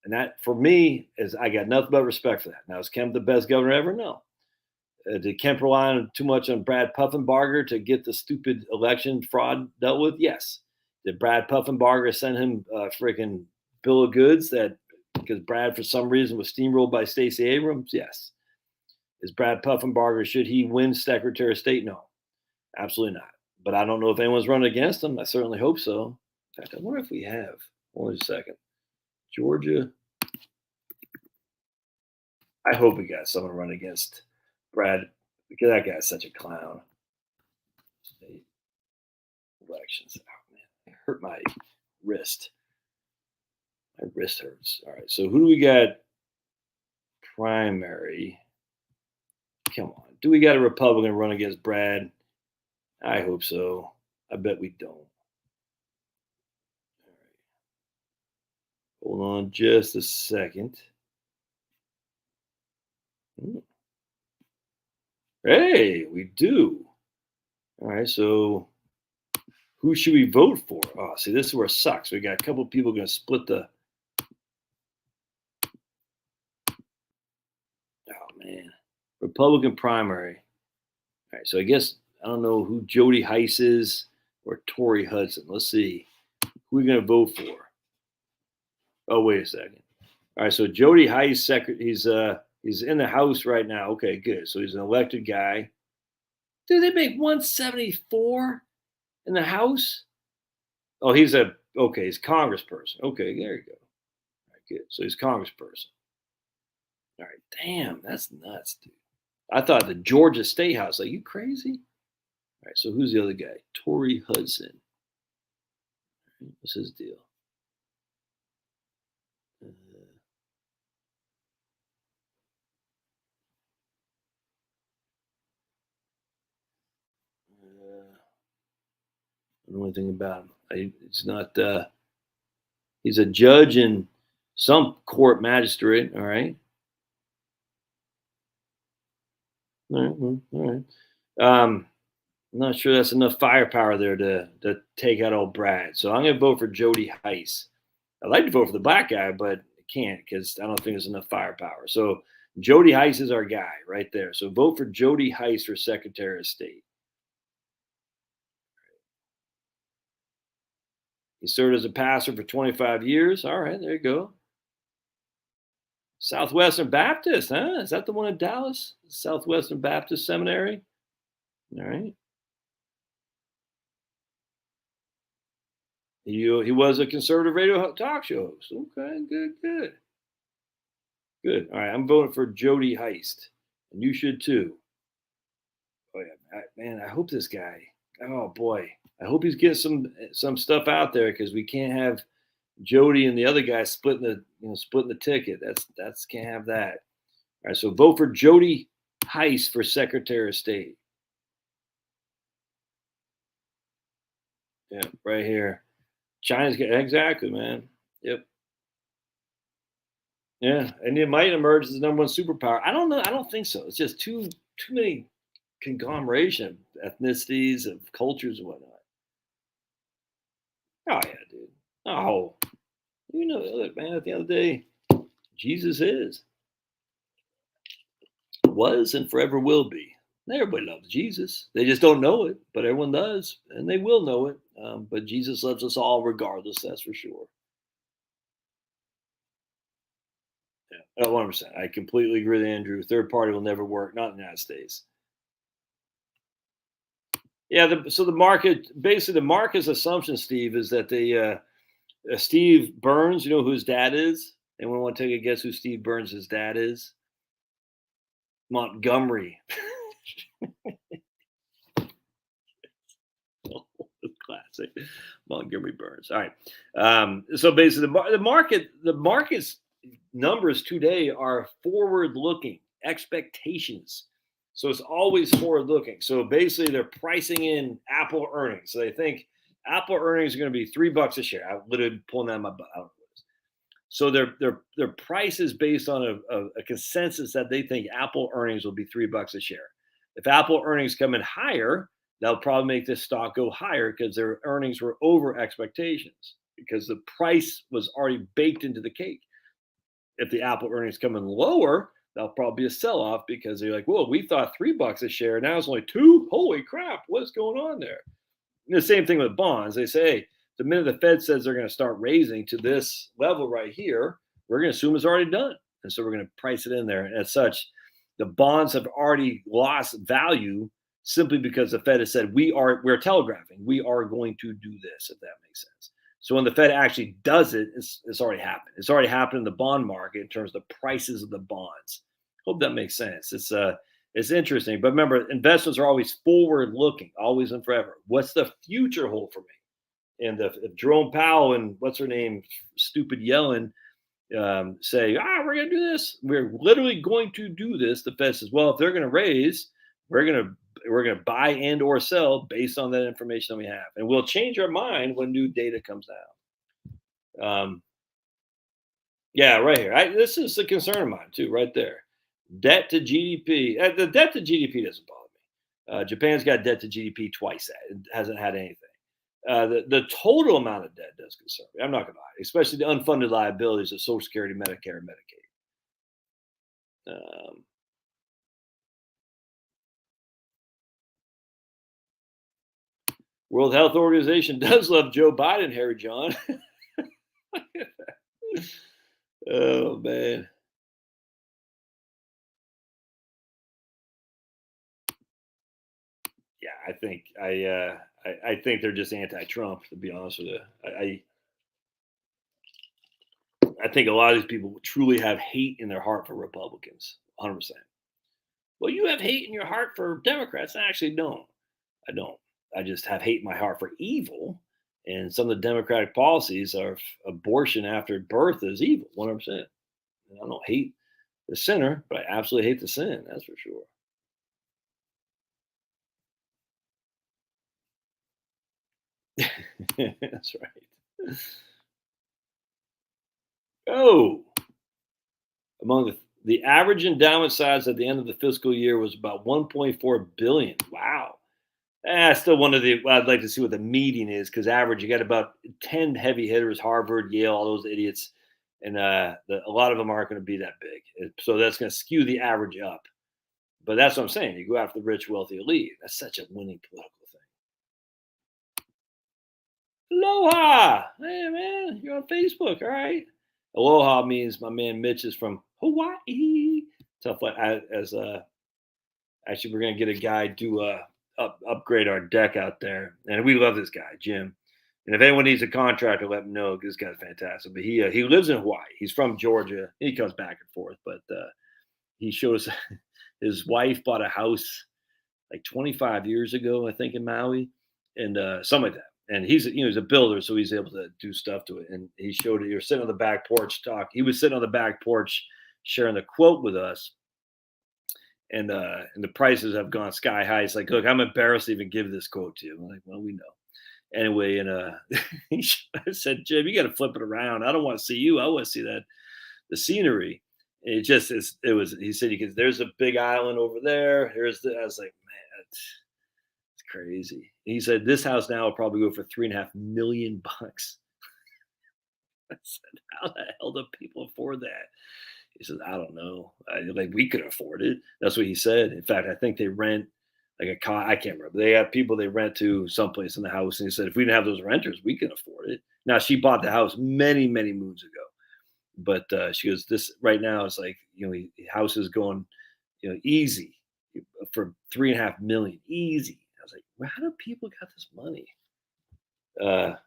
And that, for me, is I got nothing but respect for that. Now, is Kemp the best governor ever? No. Did Kemp rely too much on Brad Puffenbarger to get the stupid election fraud dealt with? Yes. Did Brad Puffenbarger send him a freaking bill of goods that because Brad, for some reason, was steamrolled by Stacey Abrams? Yes. Is Brad Puffenbarger, should he win Secretary of State? No, absolutely not. But I don't know if anyone's running against him. I certainly hope so. In fact, I wonder if we have. Hold on a second. Georgia. I hope we got someone running against Brad because that guy's such a clown. State elections. Oh, man, it hurt my wrist. My wrist hurts. All right. So who do we got? Primary. Come on. Do we got a Republican run against Brad? I hope so. I bet we don't. All right. Hold on just a second. Hey, we do. All right. So who should we vote for? Oh, see, this is where it sucks. We got a couple of people going to split the. Oh, man. Republican primary. All right. So I guess I don't know who Jody Heiss is or Tori Hudson. Let's see. Who are we going to vote for? Oh, wait a second. All right. So Jody Heiss, he's in the House right now. Okay, good. So he's an elected guy. Dude, they make 174 in the House. Oh, he's congressperson. Okay, there you go. All right, good. So he's congressperson. All right, damn, that's nuts, dude. I thought the Georgia State House. Like, you crazy? All right, so who's the other guy? Tori Hudson. What's his deal? I don't know anything about him. It's not. He's a judge in some court magistrate. All right. All right. I'm not sure that's enough firepower there to take out old Brad. So I'm going to vote for Jody Heiss. I'd like to vote for the black guy, but I can't because I don't think there's enough firepower. So Jody Heiss is our guy right there. So vote for Jody Heiss for Secretary of State. He served as a pastor for 25 years. All right, there you go. Southwestern Baptist, huh? Is that the one in Dallas? Southwestern Baptist Seminary? All right. He was a conservative radio talk show host. Okay, good. Good. All right, I'm voting for Jody Heist, and you should too. Oh yeah, man, I hope this guy. Oh boy, I hope he's getting some stuff out there because we can't have Jody and the other guy splitting the ticket. That's can't have that. All right, so vote for Jody Heist for Secretary of State. Yeah, right here. China's exactly, man. Yep. Yeah, and it might emerge as the number one superpower. I don't know. I don't think so. It's just too many conglomeration of ethnicities, of cultures, and whatnot. Oh yeah, dude. Oh, look, man. At the end of the day, Jesus was, and forever will be. Everybody loves Jesus. They just don't know it, but everyone does, and they will know it. But Jesus loves us all, regardless. That's for sure. Yeah, 100%. I completely agree with Andrew. Third party will never work, not in the United States. Yeah. So the market, basically, the market's assumption, Steve, is that Steve Burns, you know who his dad is? Anyone want to take a guess who Steve Burns' dad is? Montgomery. Classic. Montgomery Burns. All right. So basically, the market's numbers today are forward looking expectations. So it's always forward looking. So basically, they're pricing in Apple earnings. So they think Apple earnings are going to be $3 a share. I'm literally pulling that in my butt. So their price is based on a consensus that they think Apple earnings will be $3 a share. If Apple earnings come in higher, that'll probably make this stock go higher because their earnings were over expectations because the price was already baked into the cake. If the Apple earnings come in lower, that'll probably be a sell-off because they're like, "Whoa, we thought $3 a share, now it's only two. Holy crap, what's going on there?" And the same thing with bonds. They say, hey, the minute the Fed says they're going to start raising to this level right here, we're going to assume it's already done. And so we're going to price it in there. And as such, the bonds have already lost value simply because the Fed has said we're telegraphing. We are going to do this, if that makes sense. So when the Fed actually does it, it's already happened. It's already happened in the bond market in terms of the prices of the bonds. Hope that makes sense. It's interesting. But remember, investments are always forward looking, always and forever. What's the future hold for me? And if Jerome Powell and what's her name, stupid Yellen, say, we're going to do this. We're literally going to do this. The Fed says, well, if they're going to raise, we're going to buy and or sell based on that information that we have. And we'll change our mind when new data comes out. Yeah, right here. This is a concern of mine too, right there. Debt to GDP. The debt to GDP doesn't bother me. Japan's got debt to GDP twice that. It hasn't had anything. The total amount of debt does concern me. I'm not going to lie, especially the unfunded liabilities of Social Security, Medicare, and Medicaid. World Health Organization does love Joe Biden, Harry John. Oh man. Yeah, I think they're just anti-Trump, to be honest with you. I think a lot of these people truly have hate in their heart for Republicans, 100%. Well, you have hate in your heart for Democrats. I actually don't. I don't. I just have hate in my heart for evil. And some of the Democratic policies are abortion after birth is evil, 100%. And I don't hate the sinner, but I absolutely hate the sin. That's for sure. That's right. Oh, among the average endowment size at the end of the fiscal year was about 1.4 billion. Wow. Still one of the. I'd like to see what the median is because average you got about 10 heavy hitters, Harvard, Yale, all those idiots, and a lot of them aren't going to be that big. So that's going to skew the average up. But that's what I'm saying. You go after the rich, wealthy elite. That's such a winning political thing. Aloha, hey man, you're on Facebook, all right? Aloha means my man Mitch is from Hawaii. Stuff like as actually we're gonna get a guy to upgrade our deck out there, and we love this guy Jim. And if anyone needs a contractor, let me know. This guy's fantastic. But he lives in Hawaii. He's from Georgia. He comes back and forth, but he shows his wife bought a house like 25 years ago, I think, in Maui, and something like that. And he's a builder, so he's able to do stuff to it. And he showed it. He was sitting on the back porch He was sitting on the back porch sharing the quote with us, and the prices have gone sky high. It's like, look, I'm embarrassed to even give this quote to you. I'm like, well, we know. Anyway, and I said, Jim, you got to flip it around. I don't want to see you. I want to see the scenery. And it just is. It was. He said, there's a big island over there. I was like, man, it's crazy. He said this house now will probably go for $3.5 million. I said, how the hell do people afford that? He says, I don't know. Like we could afford it. That's what he said. In fact, I think they rent like a car. I can't remember. They have people they rent to someplace in the house. And he said, if we didn't have those renters, we can afford it. Now she bought the house many, many moons ago. But she goes, this right now is like, the house is going, easy for $3.5 million. Easy. I was like, How do people got this money? Crazy.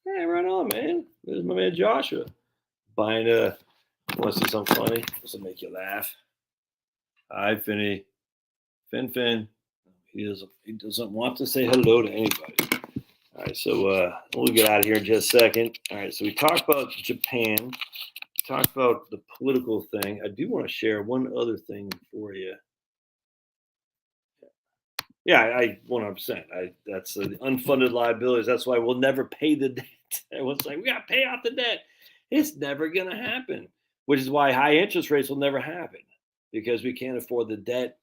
Hey, right on, man. There's my man Joshua buying want to see something funny? This will make you laugh. Hi, Finny. Fin. He doesn't want to say hello to anybody. All right, so we'll get out of here in just a second. All right, so we talked about Japan. We talked about the political thing. I do want to share one other thing for you. Yeah, I 100%. That's the unfunded liabilities. That's why we'll never pay the debt. Everyone's like, we got to pay off the debt. It's never going to happen, which is why high interest rates will never happen because we can't afford the debt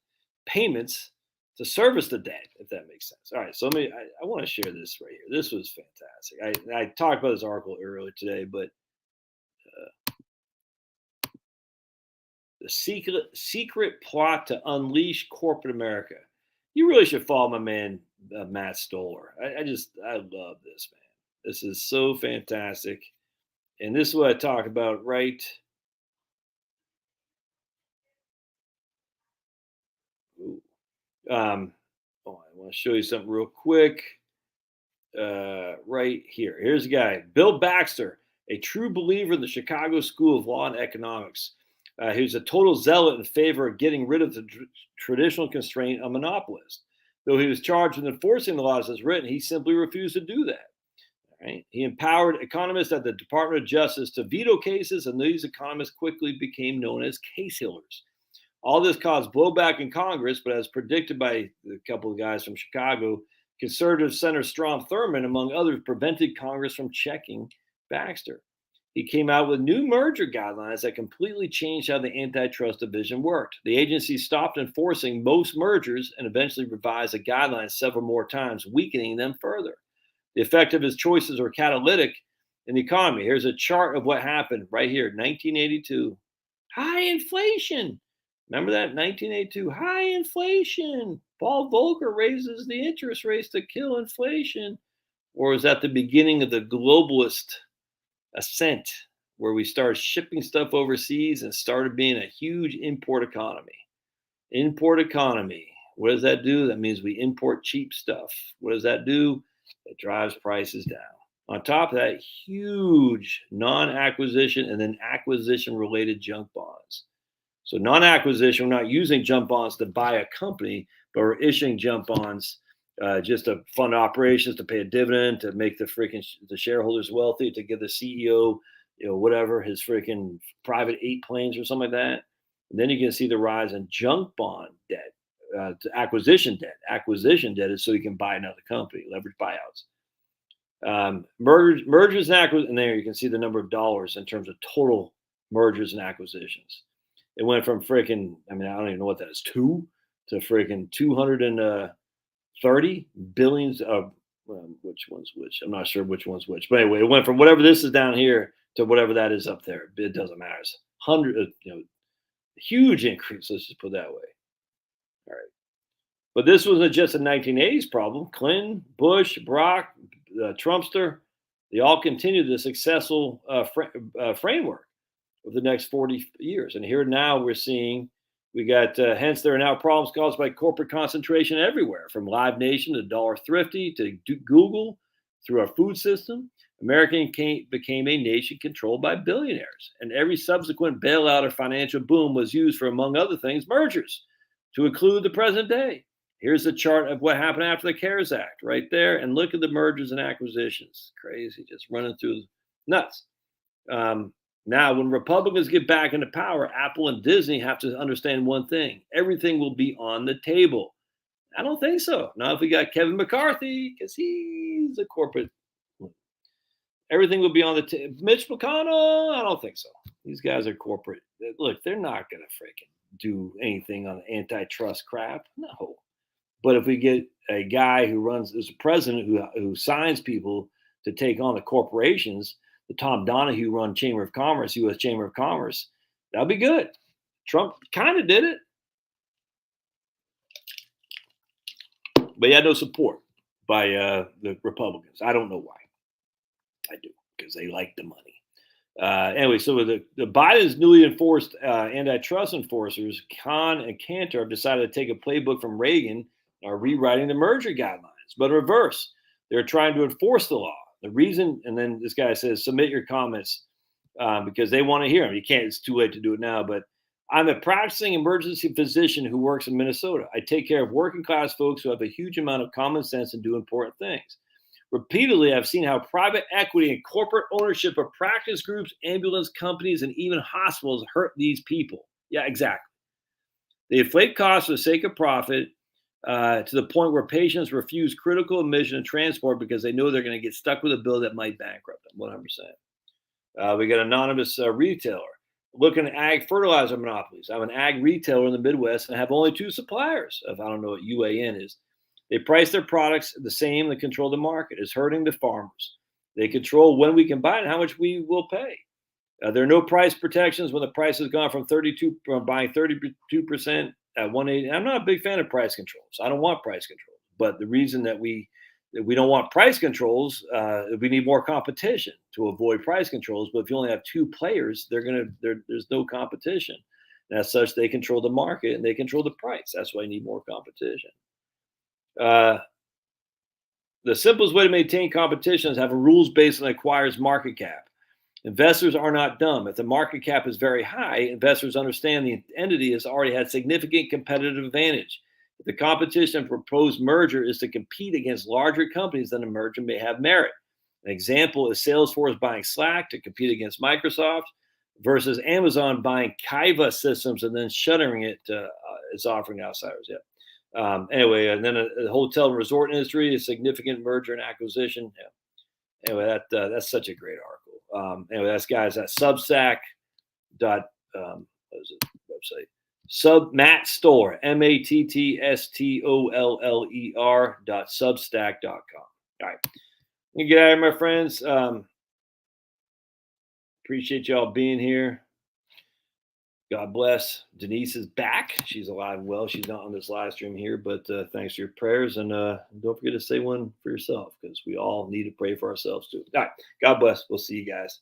payments to service the debt, if that makes sense. All right, so I want to share this right here. This was fantastic. I talked about this article earlier today, but the secret plot to unleash corporate America. You really should follow my man Matt Stoller. I love this, man. This is so fantastic, and this is what I talk about, right? Ooh. I want to show you something real quick. Right here. Here's a guy, Bill Baxter, a true believer in the Chicago School of Law and Economics. Who's a total zealot in favor of getting rid of the traditional constraint of monopolists. Though he was charged with enforcing the laws as written, he simply refused to do that. Right? He empowered economists at the Department of Justice to veto cases, and these economists quickly became known as case healers. All this caused blowback in Congress, but as predicted by a couple of guys from Chicago, conservative Senator Strom Thurmond, among others, prevented Congress from checking Baxter. He came out with new merger guidelines that completely changed how the antitrust division worked. The agency stopped enforcing most mergers and eventually revised the guidelines several more times, weakening them further. The effect of his choices were catalytic in the economy. Here's a chart of what happened right here, 1982. High inflation. Remember that? 1982. High inflation. Paul Volcker raises the interest rates to kill inflation. Or is that the beginning of the globalist ascent where we started shipping stuff overseas and started being a huge import economy? Import economy. What does that do? That means we import cheap stuff. What does that do? It drives prices down. On top of that, huge non-acquisition and then acquisition-related junk bonds. So non-acquisition, we're not using junk bonds to buy a company, but we're issuing junk bonds just to fund operations, to pay a dividend, to make the shareholders wealthy, to give the CEO, whatever, his freaking private 8 planes or something like that. And then you can see the rise in junk bond debt, to acquisition debt. Acquisition debt is so you can buy another company, leverage buyouts. Mergers and acquisitions, and there you can see the number of dollars in terms of total mergers and acquisitions. It went from freaking, I don't even know what that is, 2 to freaking 230 billions of, which one's which? I'm not sure which one's which. But anyway, it went from whatever this is down here to whatever that is up there. It doesn't matter. It's huge increase. Let's just put it that way. All right. But this wasn't just a 1980s problem. Clinton, Bush, Barack, Trumpster, they all continued the successful framework of the next 40 years. And here now we're seeing, we got, hence there are now problems caused by corporate concentration everywhere, from Live Nation to Dollar Thrifty to Google, through our food system. America became a nation controlled by billionaires. And every subsequent bailout or financial boom was used for, among other things, mergers, to include the present day. Here's a chart of what happened after the CARES Act right there. And look at the mergers and acquisitions. Crazy, just running through nuts. Now, when Republicans get back into power, Apple and Disney have to understand one thing. Everything will be on the table. I don't think so. Not if we got Kevin McCarthy, because he's a corporate. Everything will be on the table. Mitch McConnell, I don't think so. These guys are corporate. Look, they're not going to freaking do anything on the antitrust crap. No. But if we get a guy who runs as a president who signs people to take on the corporations, the Tom Donahue run Chamber of Commerce, U.S. Chamber of Commerce, that'll be good. Trump kind of did it, but he had no support by the Republicans. I don't know why. I do, because they like the money. Anyway, so the Biden's newly enforced antitrust enforcers, Khan and Cantor, have decided to take a playbook from Reagan and are rewriting the merger guidelines, but in reverse. They're trying to enforce the law. The reason, and then this guy says, submit your comments because they want to hear them. You can't, it's too late to do it now, but I'm a practicing emergency physician who works in Minnesota. I take care of working class folks who have a huge amount of common sense and do important things. Repeatedly, I've seen how private equity and corporate ownership of practice groups, ambulance companies, and even hospitals hurt these people. Yeah, exactly. They inflate costs for the sake of profit to the point where patients refuse critical admission and transport because they know they're going to get stuck with a bill that might bankrupt them. 100%. We got an anonymous retailer looking at ag fertilizer monopolies. I'm an ag retailer in the Midwest and I have only 2 suppliers. If I don't know what UAN is. They price their products the same and control the market. It's hurting the farmers. They control when we can buy it and how much we will pay. There are no price protections when the price has gone from buying 32% at 180. I'm not a big fan of price controls. I don't want price controls. But the reason that we don't want price controls, we need more competition to avoid price controls. But if you only have 2 players, there's no competition. And as such, they control the market and they control the price. That's why you need more competition. The simplest way to maintain competition is have a rules based on acquires market cap. Investors are not dumb. If the market cap is very high, investors understand the entity has already had significant competitive advantage. If the competition and proposed merger is to compete against larger companies, then a merger may have merit. An example is Salesforce buying Slack to compete against Microsoft versus Amazon buying Kiva Systems and then shuttering it to its offering to outsiders. Yeah. Anyway, and then the hotel and resort industry, a significant merger and acquisition. Yeah. Anyway, that's such a great article. Anyway, that's guys at Substack. What is it? Website Matt Stoller, MattStoller.substack.com. All right, you get out of here, my friends. Appreciate y'all being here. God bless. Denise is back. She's alive and well. She's not on this live stream here, but thanks for your prayers. And don't forget to say one for yourself because we all need to pray for ourselves too. All right. God bless. We'll see you guys.